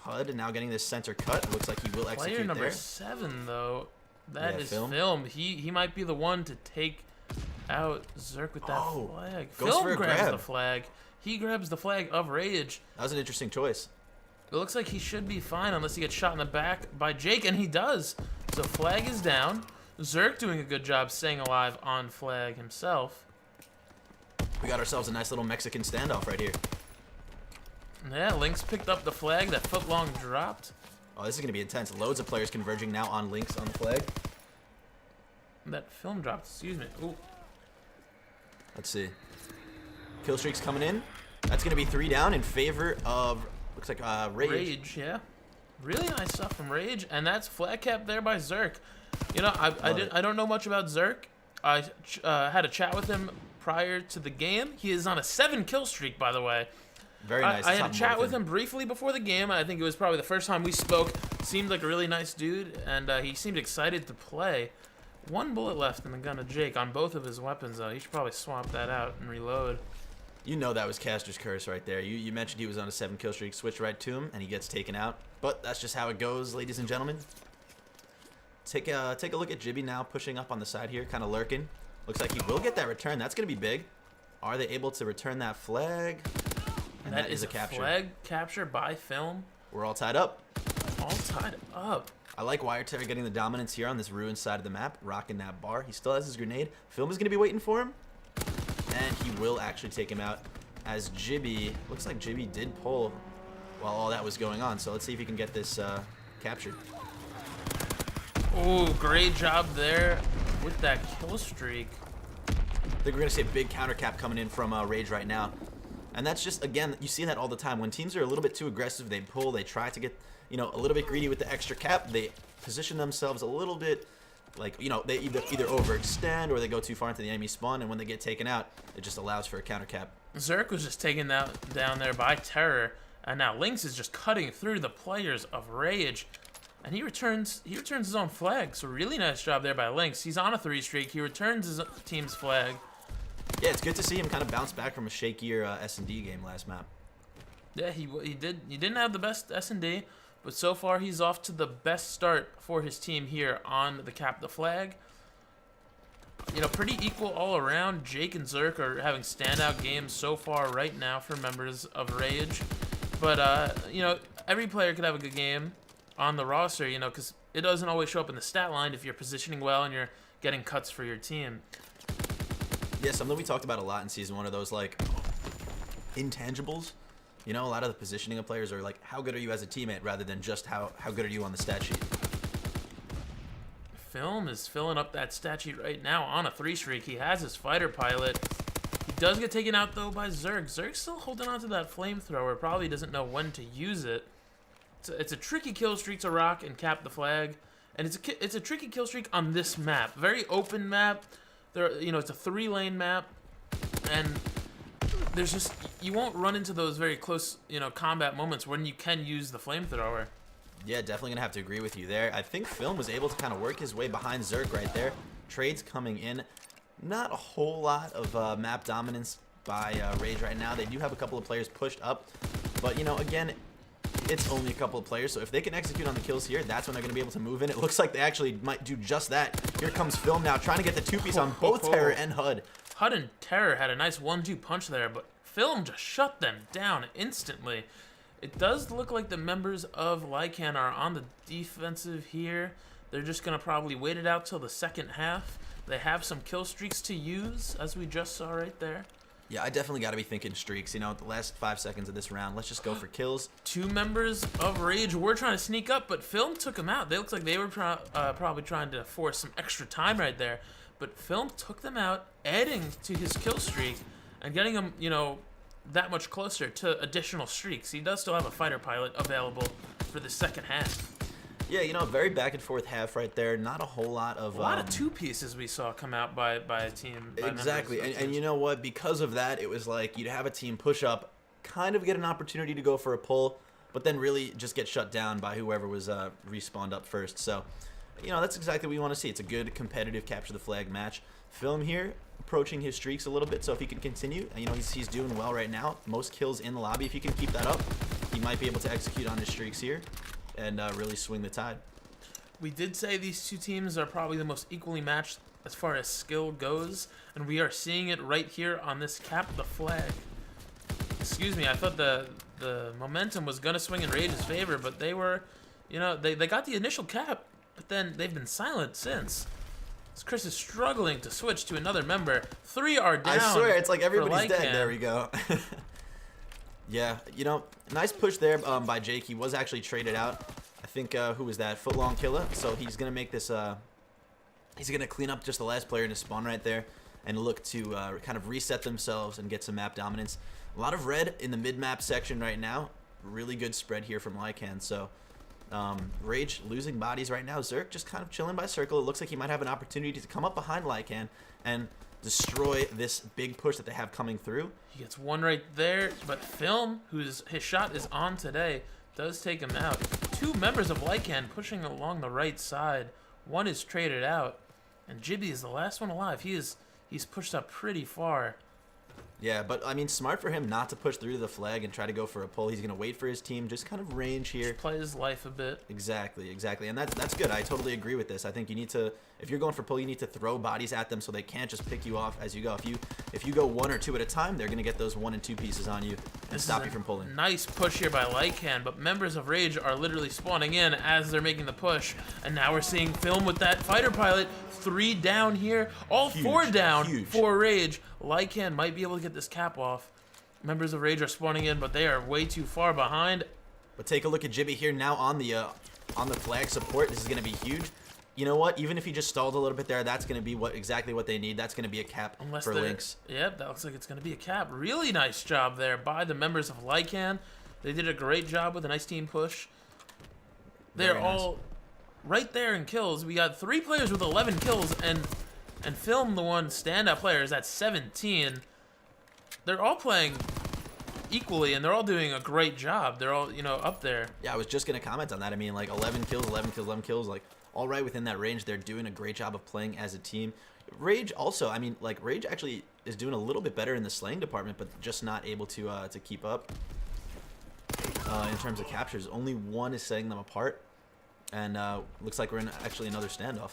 HUD now getting this center cut. Looks like he will execute Player number there. 7 though, that is Film. Film. He might be the one to take out Zerk with that flag. Goes Film for a grabs grab. the flag. He grabs the flag of Rage. That was an interesting choice. It looks like he should be fine unless he gets shot in the back by Jake, and he does. So flag is down. Zerk doing a good job staying alive on flag himself. We got ourselves a nice little Mexican standoff right here. Yeah, Lynx picked up the flag that Footlong dropped. Oh, this is going to be intense. Loads of players converging now on Lynx on the flag. That Film dropped, excuse me. Ooh. Let's see. Kill streaks coming in. That's going to be 3 down in favor of, looks like, Rage. Rage, yeah. Really nice stuff from Rage, and that's flag cap there by Zerk. You know, I don't know much about Zerk. I had a chat with him prior to the game. He is on a 7 kill streak, by the way. Very nice. I had a chat with him briefly before the game. I think it was probably the first time we spoke. Seemed like a really nice dude, and he seemed excited to play. 1 bullet left in the gun of Jake on both of his weapons, though. He should probably swap that out and reload. You know that was Caster's curse right there. You mentioned he was on a 7 kill streak, switch right to him, and he gets taken out. But that's just how it goes, ladies and gentlemen. Take a look at Jibby now, pushing up on the side here, kind of lurking. Looks like he will get that return. That's going to be big. Are they able to return that flag? And that is a capture. Flag capture by Film. We're all tied up. All tied up. I like Wire Terror getting the dominance here on this ruined side of the map, rocking that bar. He still has his grenade. Film is going to be waiting for him. And he will actually take him out as Jibby, looks like Jibby did pull while all that was going on. So let's see if he can get this captured. Oh, great job there with that kill streak. I think we're going to see a big counter cap coming in from Rage right now. And that's just, again, you see that all the time. When teams are a little bit too aggressive, they pull, they try to get, you know, a little bit greedy with the extra cap. They position themselves a little bit, like, you know, they either overextend or they go too far into the enemy spawn, and when they get taken out, it just allows for a counter cap. Zerk was just taken down there by Terror, and now Lynx is just cutting through the players of Rage, and he returns his own flag. So really nice job there by Lynx. He's on a 3 streak. He returns his team's flag. Yeah, it's good to see him kind of bounce back from a shakier S&D game last map. Yeah, he didn't have the best S&D, but so far he's off to the best start for his team here on the Cap the Flag. You know, pretty equal all around. Jake and Zerk are having standout games so far right now for members of Rage. But, you know, every player could have a good game on the roster, you know, because it doesn't always show up in the stat line if you're positioning well and you're getting cuts for your team. Yeah, something we talked about a lot in Season 1 are those, like, intangibles. You know, a lot of the positioning of players are like, how good are you as a teammate, rather than just how good are you on the stat sheet. Film is filling up that stat sheet right now on a 3 streak. He has his fighter pilot. He does get taken out, though, by Zerk. Zerk's still holding on to that flamethrower. Probably doesn't know when to use it. It's a tricky kill streak to rock and cap the flag, and it's a tricky kill streak on this map. Very open map. It's a 3-lane map, and there's just you won't run into those very close combat moments when you can use the flamethrower. Yeah, definitely gonna have to agree with you there. I think Film was able to kind of work his way behind Zerk right there. Trades coming in. Not a whole lot of map dominance by Rage right now. They do have a couple of players pushed up, but again, it's only a couple of players, so if they can execute on the kills here, that's when they're going to be able to move in. It looks like they actually might do just that. Here comes Film now, trying to get the 2-piece on both Terror and HUD. HUD and Terror had a nice 1-2 punch there, but Film just shut them down instantly. It does look like the members of Lycan are on the defensive here. They're just going to probably wait it out till the second half. They have some kill streaks to use, as we just saw right there. Yeah, I definitely got to be thinking streaks. The last 5 seconds of this round, let's just go for kills. 2 members of Rage were trying to sneak up, but Film took them out. They looked like they were probably trying to force some extra time right there. But Film took them out, adding to his kill streak and getting him, that much closer to additional streaks. He does still have a fighter pilot available for the second half. Yeah, very back and forth half right there. Not a whole lot of... A lot of 2-pieces we saw come out by a team. Exactly, and you know what? Because of that, it was like you'd have a team push up, kind of get an opportunity to go for a pull, but then really just get shut down by whoever was respawned up first. So, that's exactly what we want to see. It's a good competitive capture the flag match. Film here, approaching his streaks a little bit, so if he can continue, he's doing well right now. Most kills in the lobby. If he can keep that up, he might be able to execute on his streaks here and really swing the tide. We did say these two teams are probably the most equally matched as far as skill goes, and we are seeing it right here on this cap the flag. Excuse me, I thought the momentum was going to swing in Rage's favor, but they were, they got the initial cap, but then they've been silent since. Chris is struggling to switch to another member. 3 are down. I swear, it's like everybody's dead. There we go. Yeah, nice push there by Jake. He was actually traded out. I think, who was that? Footlong Killer. So he's going to make this, he's going to clean up just the last player in his spawn right there and look to kind of reset themselves and get some map dominance. A lot of red in the mid-map section right now. Really good spread here from Lycan. So Rage losing bodies right now. Zerk just kind of chilling by circle. It looks like he might have an opportunity to come up behind Lycan and destroy this big push that they have coming through. He gets one right there, but Film, his shot is on today, does take him out. 2 members of Lycan pushing along the right side. One is traded out, and Jibby is the last one alive. He's pushed up pretty far. Yeah, but smart for him not to push through the flag and try to go for a pull. He's gonna wait for his team, just kind of range here. Just play his life a bit. Exactly, and that's good. I totally agree with this. I think you need to, if you're going for pull, you need to throw bodies at them so they can't just pick you off as you go. If you go 1 or 2 at a time, they're gonna get those 1 and 2 pieces on you and stop you from pulling. Nice push here by Lycan, but members of Rage are literally spawning in as they're making the push, and now we're seeing Film with that fighter pilot. 3 down here, all huge, 4 down for Rage. Lycan might be able to get this cap off. Members of Rage are spawning in, but they are way too far behind. But take a look at Jibby here now on the flag support. This is going to be huge. You know what? Even if he just stalled a little bit there, that's going to be exactly what they need. That's going to be a cap for Lynx. Yep, that looks like it's going to be a cap. Really nice job there by the members of Lycan. They did a great job with a nice team push. They're all right there in kills. We got 3 players with 11 kills, and Film, the one standout player, is at 17. They're all playing equally, and they're all doing a great job. They're all, up there. Yeah, I was just going to comment on that. 11 kills, 11 kills, 11 kills, all right within that range. They're doing a great job of playing as a team. Rage also, Rage actually is doing a little bit better in the slaying department, but just not able to keep up in terms of captures. Only 1 is setting them apart, and looks like we're in actually another standoff.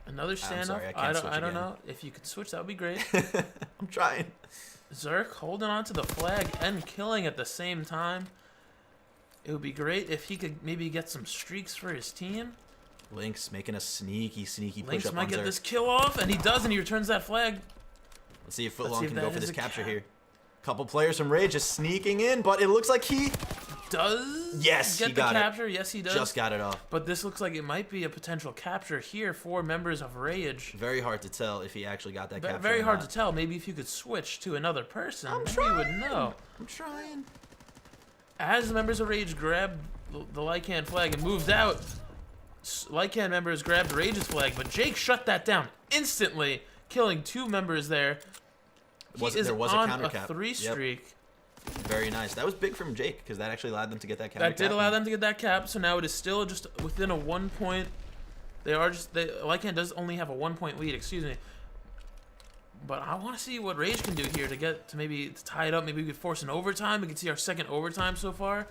Another standoff? Sorry, I don't know. If you could switch, that would be great. I'm trying. Zerk holding on to the flag and killing at the same time. It would be great if he could maybe get some streaks for his team. Lynx making a sneaky push up on Zerk. Lynx might get this kill off, and he does, and he returns that flag. Let's see if Footlong can go for this capture here. Couple players from Rage just sneaking in, but it looks like he does get the capture. Yes, he does. Just got it off. But this looks like it might be a potential capture here for members of Rage. Very hard to tell if he actually got that capture. Very hard to tell. Maybe if you could switch to another person, maybe you would know. I'm trying. as the members of Rage grabbed the Lycan flag and moved out, Lycan members grabbed Rage's flag, but Jake shut that down instantly, killing 2 members there. He is there was a on counter a cap. 3 streak. Very nice. That was big from Jake because that actually allowed them to get that counter That did allow them to get that cap, so now it is still just within a 1 point. Lycan does only have a 1 point lead, excuse me. But I want to see what Rage can do here to maybe tie it up. Maybe we could force an overtime. We can see our second overtime so far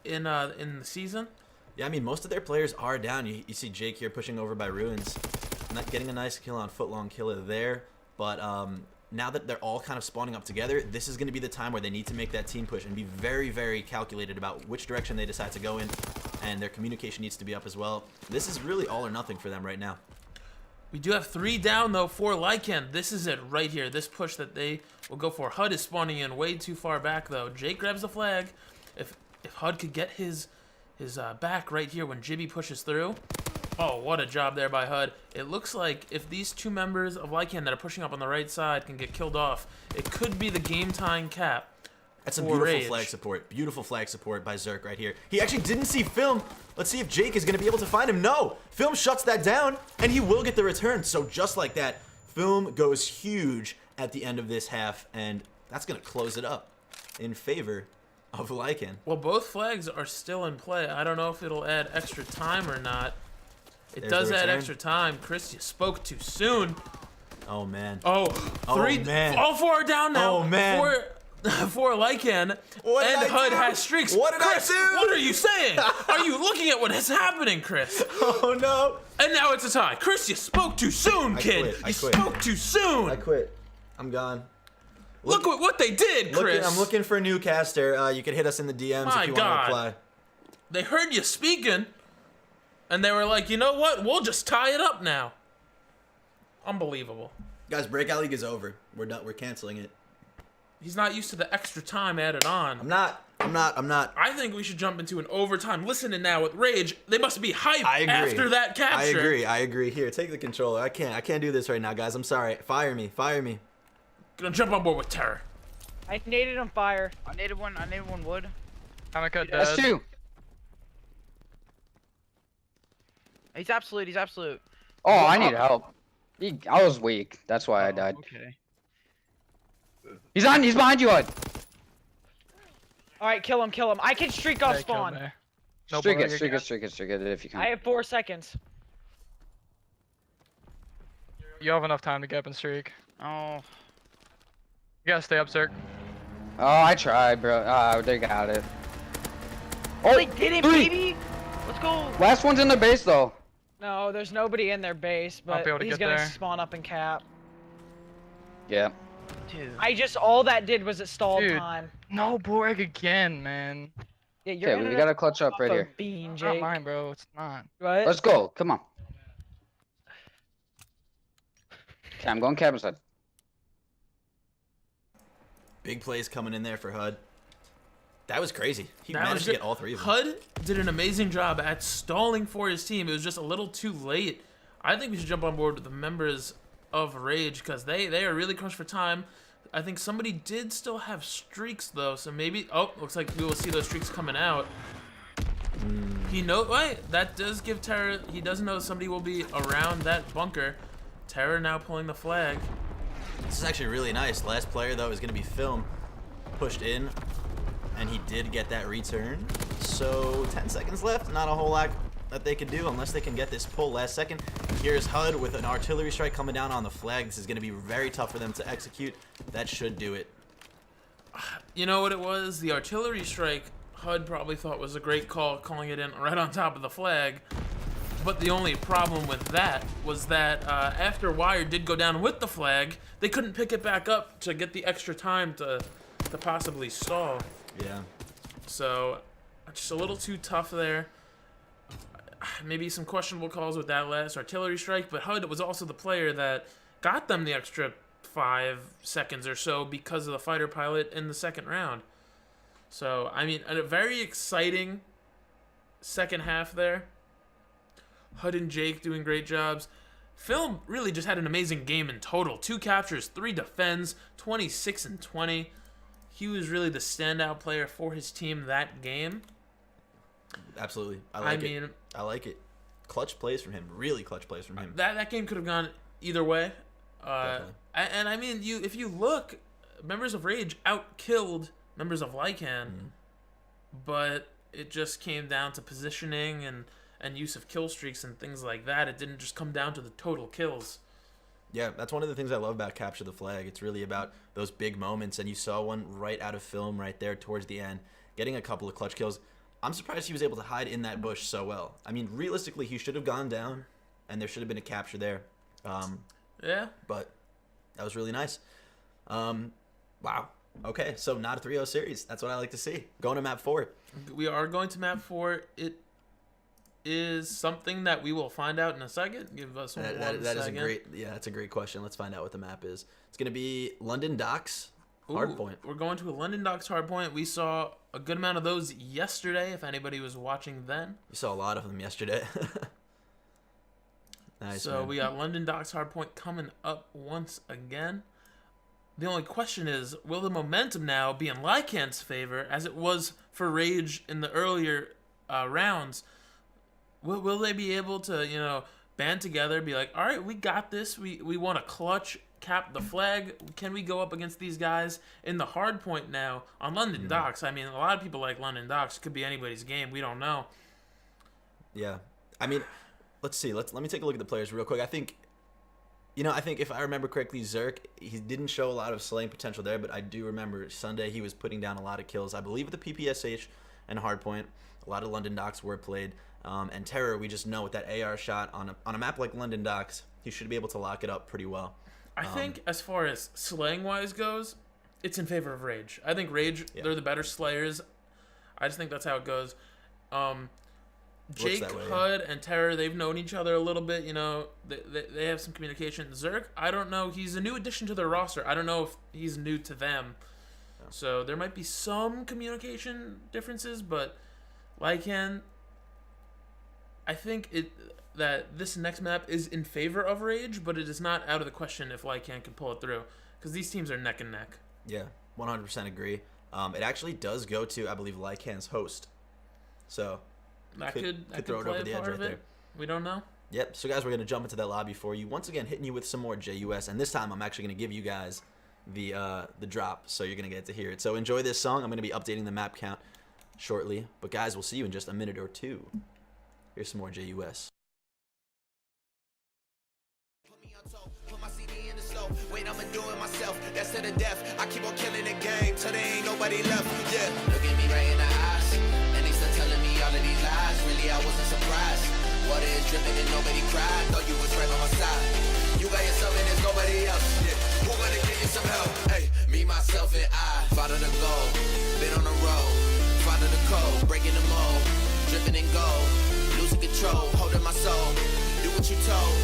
in the season. Yeah, I mean, most of their players are down. You see Jake here pushing over by Ruins. Not getting a nice kill on Footlong Killer there. But now that they're all kind of spawning up together, this is going to be the time where they need to make that team push and be very, very calculated about which direction they decide to go in. And their communication needs to be up as well. This is really all or nothing for them right now. We do have 3 down, though, for Lycan. This is it right here. This push that they will go for. HUD is spawning in way too far back, though. Jake grabs the flag. If HUD could get his back right here when Jibby pushes through. Oh, what a job there by HUD. It looks like if these 2 members of Lycan that are pushing up on the right side can get killed off, it could be the game-tying cap. That's some beautiful flag support. Beautiful flag support by Zerk right here. He actually didn't see Film. Let's see if Jake is going to be able to find him. No! Film shuts that down, and he will get the return. So just like that, Film goes huge at the end of this half, and that's going to close it up in favor of Lycan. Well, both flags are still in play. I don't know if it'll add extra time or not. It does add extra time. Chris, you spoke too soon. Oh, man. Oh, 3. Man. All 4 are down now. Oh, man. 4 Lycan, and HUD has streaks. What did Chris, I do? what are you saying? Are you looking at what is happening, Chris? Oh, no. And now it's a tie. Chris, you spoke too soon, kid. I You quit. spoke too soon. I quit. I'm gone. Look at what they did, Chris. I'm looking for a new caster. You can hit us in the DMs My if you want God. to reply. They heard you speaking, and they were like, you know what? We'll just tie it up now. Unbelievable. Guys, Breakout League is over. We're done. We're canceling it. He's not used to the extra time added on. I'm not. I think we should jump into an overtime. Listening now with Rage, they must be hyped I agree. after that capture. I agree. Here, take the controller. I can't do this right now, guys. I'm sorry. Fire me. Gonna jump on board with Terror. I naded on fire. I needed one wood. Hanukkah dead. That's 2. He's absolute. Oh, I need help. I was weak. That's why I died. Okay. He's behind you, HUD. All right, kill him. I can streak off Okay, kill spawn. me. No Streak more, it you're good. if you can. I have 4 seconds. You have enough time to get up and streak. Oh. You gotta stay up, Zerk. Oh, I tried, bro. Oh, they got it. Oh, they did it, 3. baby. Let's go. Last one's in the base, though. No, there's nobody in their base, I'll but be able to he's get gonna there. spawn up and cap. Yeah. Dude. All that did was it stalled Dude. time. No Borg again, man. Yeah, you're Okay, we gotta clutch up right here. Bean, It's not Jake. mine, bro. It's not. What? Let's go. Come on. Okay, I'm going cabin side. Big plays coming in there for HUD. That was crazy. He That managed was to it. get all 3 of them. HUD did an amazing job at stalling for his team. It was just a little too late. I think we should jump on board with the members of Rage because they are really crunched for time. I think somebody did still have streaks though, so maybe looks like we will see those streaks coming out. He that does give Terror. He does know somebody will be around that bunker. Terror now pulling the flag. This is actually really nice. Last player though is going to be Film. Pushed in, and he did get that return. So 10 seconds left. Not a whole lot that they could do unless they can get this pull last second. Here's HUD with an artillery strike coming down on the flag. This is going to be very tough for them to execute. That should do it. You know what it was? The artillery strike, HUD probably thought was a great call, calling it in right on top of the flag. But the only problem with that was that after Wire did go down with the flag, they couldn't pick it back up to get the extra time to possibly stall. Yeah. So, just a little too tough there. Maybe some questionable calls with that last artillery strike, but HUD was also the player that got them the extra 5 seconds or so because of the fighter pilot in the second round. So, I mean, a very exciting second half there. HUD and Jake doing great jobs. Film really just had an amazing game in total. 2 captures, 3 defends, 26 and 20. he was really the standout player for his team that game. Absolutely. I like it. Clutch plays from him. Really clutch plays from him. That game could have gone either way. Definitely. And I mean, if you look, members of Rage out-killed members of Lycan, but it just came down to positioning and use of kill streaks and things like that. It didn't just come down to the total kills. Yeah, that's one of the things I love about Capture the Flag. It's really about those big moments, and you saw one right out of film right there towards the end, getting a couple of clutch kills. I'm surprised he was able to hide in that bush so well. I mean, realistically, he should have gone down, and there should have been a capture there. Yeah. But that was really nice. Wow. Okay, so not a 3-0 series. That's what I like to see. Going to map 4. We are going to map 4. It is something that we will find out in a second. Give us one second. That is a great, that's a great question. Let's find out what the map is. It's going to be London Docks Hardpoint. We're going to a London Docks Hardpoint. We saw a good amount of those yesterday, if anybody was watching then. We saw a lot of them yesterday. Nice. So man. we got London Docks Hardpoint coming up once again. The only question is, will the momentum now be in Lycan's favor, as it was for Rage in the earlier rounds? Will they be able to, band together, be like, all right, we got this. We want to clutch, cap the flag. Can we go up against these guys in the hard point now on London Docks? I mean, a lot of people like London Docks. Could be anybody's game. We don't know. Yeah. I mean, let's see. Let me take a look at the players real quick. I think if I remember correctly, Zerk, he didn't show a lot of slaying potential there, but I do remember Sunday he was putting down a lot of kills. I believe with the PPSH and hardpoint, a lot of London Docks were played. And Terror, we just know with that AR shot on a map like London Docks, he should be able to lock it up pretty well. I think as far as slaying-wise goes, it's in favor of Rage. I think Rage, they're the better slayers. I just think that's how it goes. Jake, HUD, and Terror, they've known each other a little bit. They have some communication. Zerk, I don't know. He's a new addition to their roster. I don't know if he's new to them. Yeah. So there might be some communication differences, but Lycan, I think that this next map is in favor of Rage, but it is not out of the question if Lycan can pull it through, because these teams are neck and neck. Yeah, 100% agree. It actually does go to, I believe, Lycan's host. So that could throw it over the edge right there. We don't know. Yep. So guys, we're gonna jump into that lobby for you once again, hitting you with some more JUS, and this time I'm actually gonna give you guys the drop, so you're gonna get to hear it. So enjoy this song. I'm gonna be updating the map count shortly, but guys, we'll see you in just a minute or two. Here's some more JUS. Wait, I'ma do it myself, that's to the death. I keep on killing the game till there ain't nobody left. Yeah, look at me right in the eyes, and they still telling me all of these lies. Really, I wasn't surprised. Water is dripping and nobody cried. Thought you was right by my side. You got yourself and there's nobody else. Yeah, who gonna give you some help? Hey, me, myself, and I. Follow the goal, been on the road. Follow the code, breaking the mold. Dripping in gold, losing control, holding my soul. Do what you told.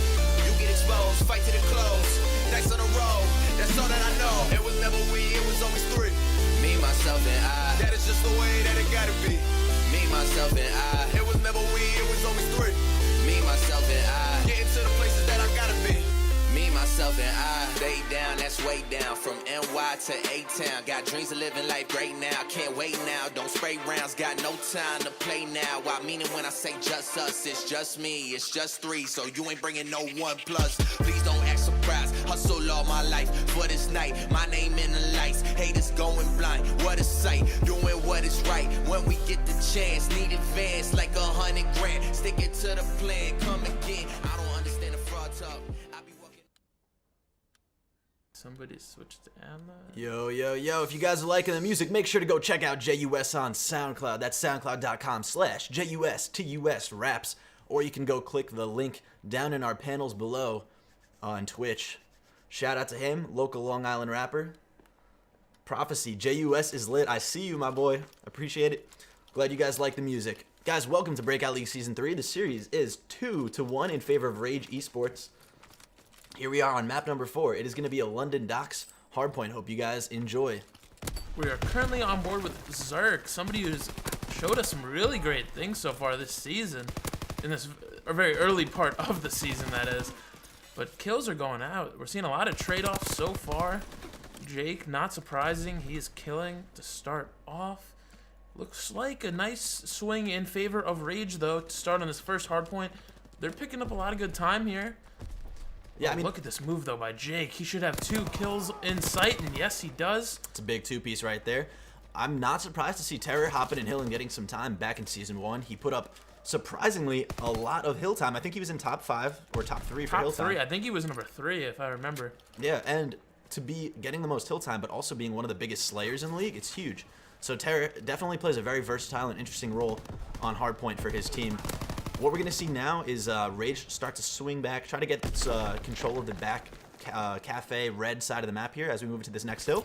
You get exposed, fight to the close. Dice on the road, that's all that I know. It was never we, it was always three. Me, myself, and I. That is just the way that it gotta be. Me, myself, and I. It was never we, it was always three. Me, myself, and I. Getting to the places that I gotta be. Me, myself, and I. Stay down, that's way down. From NY to A-Town. Got dreams of living life great now. Can't wait now. Don't spray rounds. Got no time to play now. I mean it when I say just us. It's just me. It's just three. So you ain't bringing no 1+. Please don't act surprised. Hustle all my life for this night. My name in the lights. Haters going blind. What a sight. Doing what is right. When we get the chance. Need advance like 100 grand. Stick it to the plan. Come again. I don't understand the fraud talk. Somebody switched to Anna. Yo, yo, yo. If you guys are liking the music, make sure to go check out JUS on SoundCloud. That's soundcloud.com/JUSTUS raps. Or you can go click the link down in our panels below on Twitch. Shout out to him, local Long Island rapper. Prophecy, JUS is lit. I see you, my boy. Appreciate it. Glad you guys like the music. Guys, welcome to Breakout League Season 3. The series is 2-1 in favor of Rage eSports. Here we are on map number 4. It is going to be a London Docks hardpoint. Hope you guys enjoy. We are currently on board with Zerk, somebody who's showed us some really great things so far this season. In this very early part of the season, that is. But kills are going out. We're seeing a lot of trade-offs so far. Jake, not surprising, he is killing to start off. Looks like a nice swing in favor of Rage, though, to start on this first hard point. They're picking up a lot of good time here. Yeah, I mean, look at this move, though, by Jake. He should have 2 kills in sight, and yes, he does. it's a big 2-piece right there. I'm not surprised to see Terror hopping in Hill and getting some time back in Season 1. He put up, surprisingly, a lot of Hill time. I think he was in top 5 or top 3 for Hill time. Top 3. I think he was number 3, if I remember. Yeah, and to be getting the most Hill time, but also being one of the biggest Slayers in the league, it's huge. So Terror definitely plays a very versatile and interesting role on hardpoint for his team. What we're going to see now is Rage start to swing back, try to get control of the back cafe red side of the map here as we move into this next hill.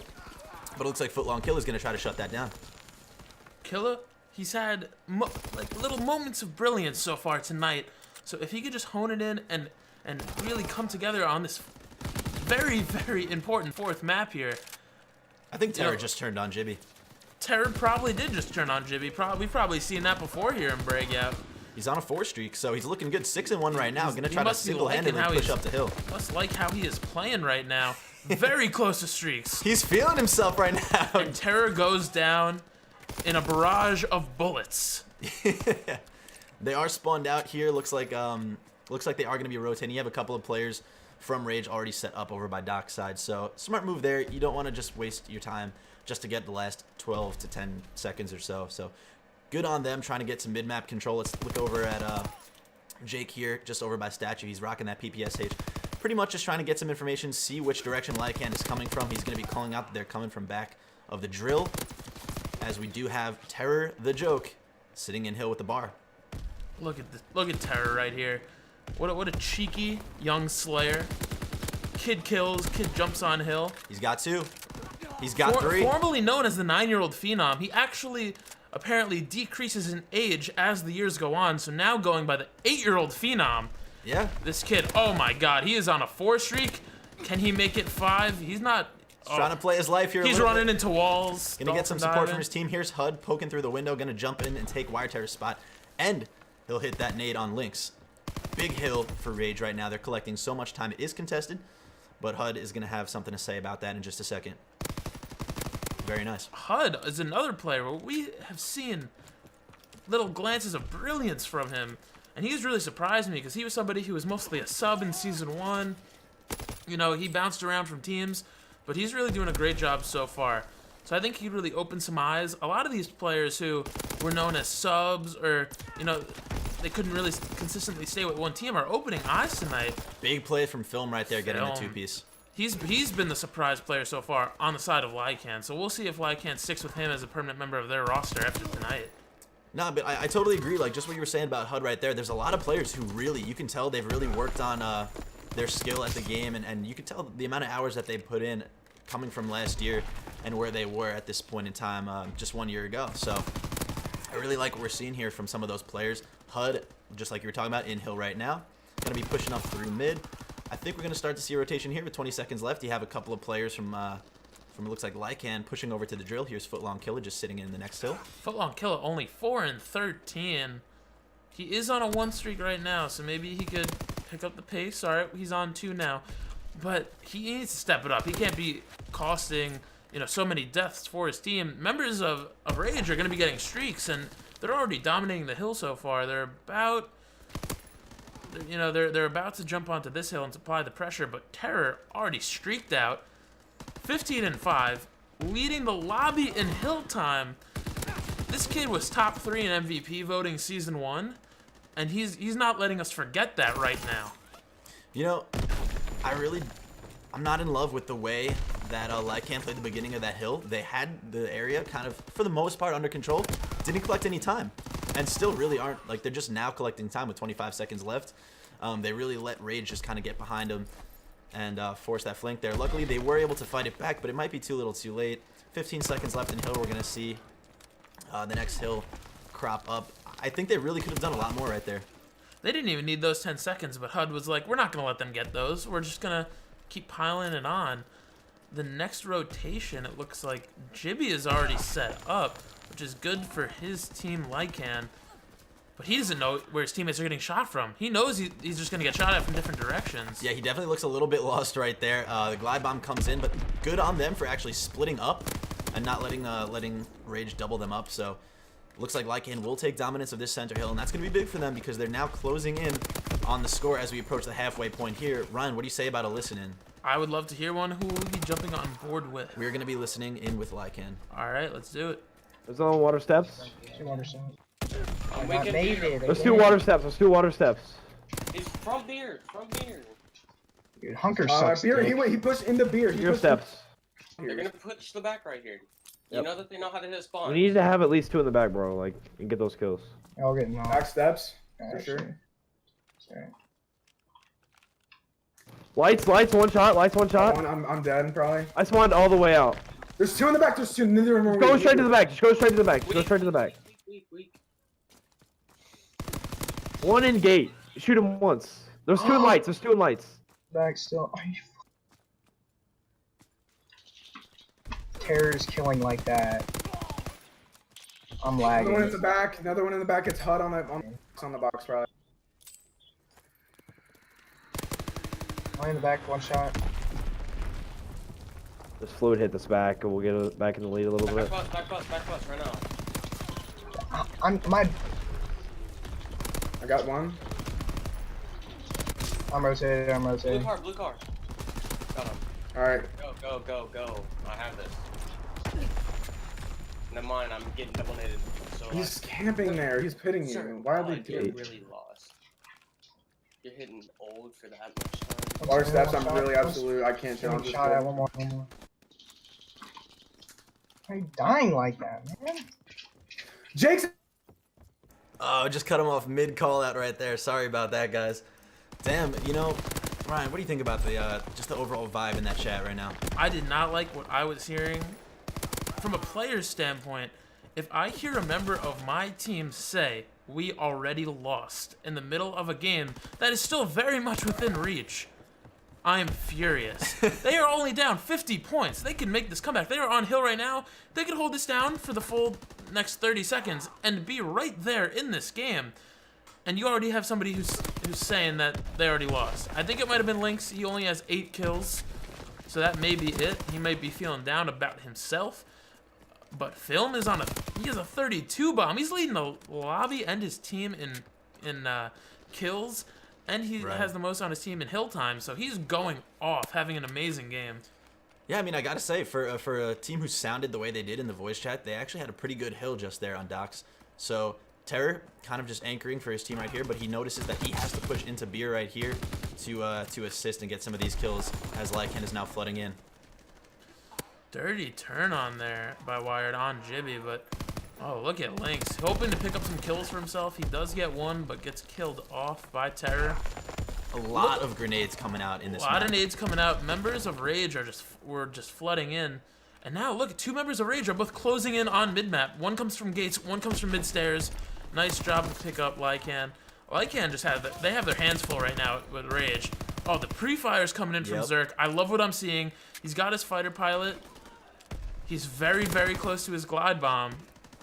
But it looks like Footlong Kill is going to try to shut that down. Killa, he's had like little moments of brilliance so far tonight. So if he could just hone it in and really come together on this very, very important 4th map here. I think Terror just turned on Jibby. Terror probably did just turn on Jibby. We've probably seen that before here in Breakout. He's on a 4 streak, so he's looking good. 6-1 right now. Going to try to must be single-handedly liking how push up the hill. Must like how he is playing right now. Very close to streaks. He's feeling himself right now. And Terror goes down in a barrage of bullets. They are spawned out here. Looks like they are going to be rotating. You have a couple of players from Rage already set up over by Dockside, so smart move there. You don't want to just waste your time just to get the last 12 to 10 seconds or so. So good on them trying to get some mid-map control. Let's look over at Jake here, just over by statue. He's rocking that PPSH. Pretty much just trying to get some information, see which direction Lycan is coming from. He's going to be calling out that they're coming from back of the drill, as we do have Terror the Joke sitting in Hill with the bar. Look at Terror right here. What a cheeky young Slayer. Kid kills, kid jumps on Hill. He's got 2. He's got 3. Formerly known as the 9-year-old Phenom, he actually apparently decreases in age as the years go on, so now going by the 8-year-old Phenom. Yeah. This kid, oh my god, he is on a 4 streak. Can he make it 5? He's not... He's trying to play his life here. He's running into walls. Gonna get some support from his team. Here's HUD poking through the window, gonna jump in and take Wire Terror's spot, and he'll hit that nade on Lynx. Big hill for Rage right now. They're collecting so much time. It is contested, but HUD is gonna have something to say about that in just a second. Very nice. HUD is another player where we have seen little glances of brilliance from him, and he's really surprised me because he was somebody who was mostly a sub in Season 1. You know, he bounced around from teams, but he's really doing a great job so far. So I think he really opened some eyes. A lot of these players who were known as subs or, you know, they couldn't really consistently stay with one team are opening eyes tonight. Big play from Film right there, getting the 2-piece. He's been the surprise player so far on the side of Lycan, so we'll see if Lycan sticks with him as a permanent member of their roster after tonight. No, but I totally agree. Like, just what you were saying about HUD right there, there's a lot of players who really, you can tell they've really worked on their skill at the game, and you can tell the amount of hours that they put in coming from last year and where they were at this point in time just 1 year ago. So I really like what we're seeing here from some of those players. HUD, just like you were talking about, in Hill right now. Going to be pushing up through mid. I think we're going to start to see a rotation here with 20 seconds left. You have a couple of players from it looks like Lycan pushing over to the drill. Here's Footlong Killer just sitting in the next hill. Footlong Killer only 4 and 13. He is on a 1 streak right now, so maybe he could pick up the pace. All right, he's on 2 now, but he needs to step it up. He can't be costing, you know, so many deaths for his team. Members of Rage are going to be getting streaks, and they're already dominating the hill so far. They're about, you know, they're about to jump onto this hill and supply the pressure, but Terror already streaked out. 15 and 5, leading the lobby in hill time. This kid was top 3 in MVP voting Season 1, and he's not letting us forget that right now. You know, I'm not in love with the way that Lycan played the beginning of that hill. They had the area kind of, for the most part, under control. Didn't collect any time, and still really aren't, like, they're just now collecting time with 25 seconds left. They really let Rage just kind of get behind them and force that flank there. Luckily, they were able to fight it back, but it might be too little too late. 15 seconds left in hill. We're going to see the next hill crop up. I think they really could have done a lot more right there. They didn't even need those 10 seconds, but HUD was like, we're not going to let them get those. We're just going to keep piling it on. The next rotation, it looks like Jibby is already set up, which is good for his team Lycan. but he doesn't know where his teammates are getting shot from. He knows he's just going to get shot at from different directions. Yeah, he definitely looks a little bit lost right there. The glide bomb comes in, but good on them for actually splitting up and not letting Rage double them up. So looks like Lycan will take dominance of this center hill, and that's going to be big for them because they're now closing in on the score as we approach the halfway point here. Ryan, what do you say about a listen-in? I would love to hear one. Who will we be jumping on board with? We're going to be listening in with Lycan. All right, let's do it. There's no water steps. Two water steps. I'm waking beer. Let's do water steps. Let's do water steps. It's from beer. From beer. Dude, Hunker sucks. Beer. dick. He pushed in the beer. Beer steps. They're gonna push the back right here. You Yep. know that they know how to hit spawn. We need to have at least 2 in the back, bro. Like, and get those kills. I'll get knocked. Back steps. For Actually. sure. Sorry. Lights, one shot. One shot. I'm dead probably. I spawned all the way out. There's 2 in the back. There's 2. Neither of them are Go weak. straight to the back. Just go straight to the back. Go straight to the back. Weak. One in gate. Shoot him once. There's 2 in lights. Back still. Are you Terror's killing like that. I'm Another one in lagging. the back. Another one in the back. It's HUD on the box probably. One in the back, one shot. This fluid hit this back, and we'll get it back in the lead a little bit. Back bus, right now. I got one. I'm rotating. Blue car. Got him. All right. Go. I have this. Never mind, I'm getting double netted. So He's camping there. He's pitting you. Why are they you're doing? really lost. You're hitting old for that much time. Water steps. I'm really absolute. I can't challenge this. Shot at kid. one more. Why are you dying like that, man? Jake's. Oh, just cut him off mid call out right there. Sorry about that, guys. Damn, you know, Ryan, what do you think about the just the overall vibe in that chat right now? I did not like what I was hearing. From a player's standpoint, if I hear a member of my team say, "We already lost," in the middle of a game that is still very much within reach, I am furious. They are only down 50 points. They can make this comeback. They are on hill right now. They can hold this down for the full next 30 seconds and be right there in this game. And you already have somebody who's saying that they already lost. I think it might have been Lynx. He only has 8 kills, so that may be it. He might be feeling down about himself. But Film is he has a 32 bomb. He's leading the lobby and his team in kills, and he has the most on his team in hill time. So he's going off, having an amazing game. Yeah, I mean, I gotta say, for a team who sounded the way they did in the voice chat, they actually had a pretty good hill just there on docks. So Terror kind of just anchoring for his team right here, but he notices that he has to push into Beer right here to assist and get some of these kills as Lycan is now flooding in. Dirty turn on there by Wired on Jibby, but oh, look at Lynx. Hoping to pick up some kills for himself. He does get one, but gets killed off by Terror. A lot of grenades coming out in this A lot map. of nades coming out. Members of Rage were just flooding in. And now look, 2 members of Rage are both closing in on mid-map. One comes from gates, one comes from mid-stairs. Nice job to pick up Lycan. Lycan just they have their hands full right now with Rage. Oh, the pre-fire's coming in from Zerk. I love what I'm seeing. He's got his fighter pilot. He's very, very close to his glide bomb.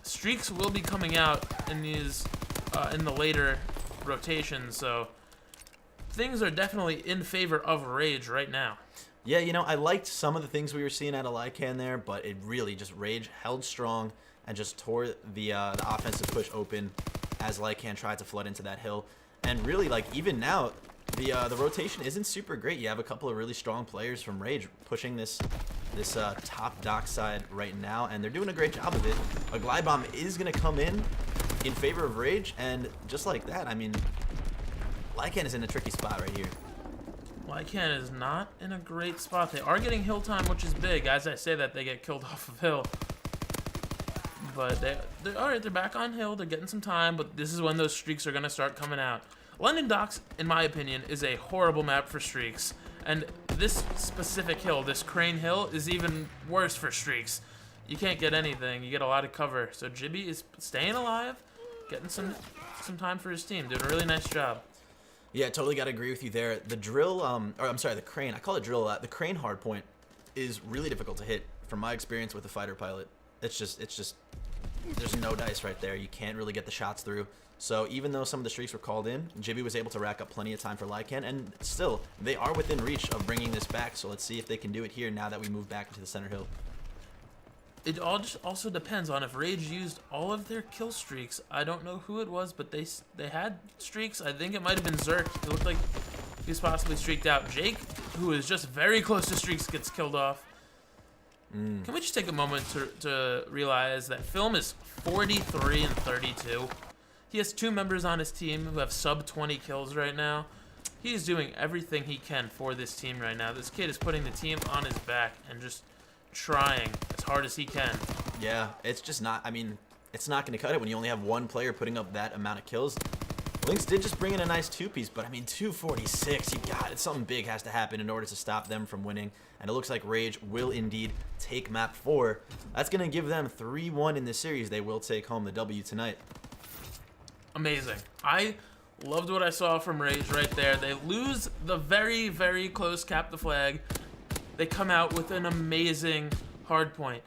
Streaks will be coming out in these in the later rotations, so things are definitely in favor of Rage right now. Yeah, you know, I liked some of the things we were seeing out of Lycan there, but it really just Rage held strong and just tore the offensive push open as Lycan tried to flood into that hill. And really, like, even now, the rotation isn't super great. You have a couple of really strong players from Rage pushing this top dock side right now, and they're doing a great job of it. A glide bomb is going to come in favor of Rage, and just like that, I mean, Lycan is in a tricky spot right here. Lycan is not in a great spot. They are getting hill time, which is big. As I say that, they get killed off of hill. But they're all right. They're back on hill. They're getting some time, but this is when those streaks are going to start coming out. London Docks, in my opinion, is a horrible map for streaks. And this specific hill, this Crane Hill, is even worse for streaks. You can't get anything. You get a lot of cover. So Jibby is staying alive, getting some time for his team. Doing a really nice job. Yeah, totally got to agree with you there. The drill, or I'm sorry, the crane. I call it drill a lot. The crane hardpoint is really difficult to hit from my experience with the fighter pilot. It's just there's no dice right there. You can't really get the shots through. So even though some of the streaks were called in, Jibby was able to rack up plenty of time for Lycan, and still, they are within reach of bringing this back. So let's see if they can do it here now that we move back into the center hill. It all just also depends on if Rage used all of their kill streaks. I don't know who it was, but they had streaks. I think it might have been Zerk. It looked like he was possibly streaked out. Jake, who is just very close to streaks, gets killed off. Can we just take a moment to realize that Film is 43 and 32? He has 2 members on his team who have sub 20 kills right now. He is doing everything he can for this team right now. This kid is putting the team on his back and just trying as hard as he can. Yeah, it's just not, I mean, it's not going to cut it when you only have one player putting up that amount of kills. Lynx did just bring in a nice 2-piece, but I mean, 246, you got it. Something big has to happen in order to stop them from winning. And it looks like Rage will indeed take map 4. That's going to give them 3-1 in this series. They will take home the W tonight. Amazing. I loved what I saw from Rage right there. They lose the very, very close cap the flag. They come out with an amazing hard point.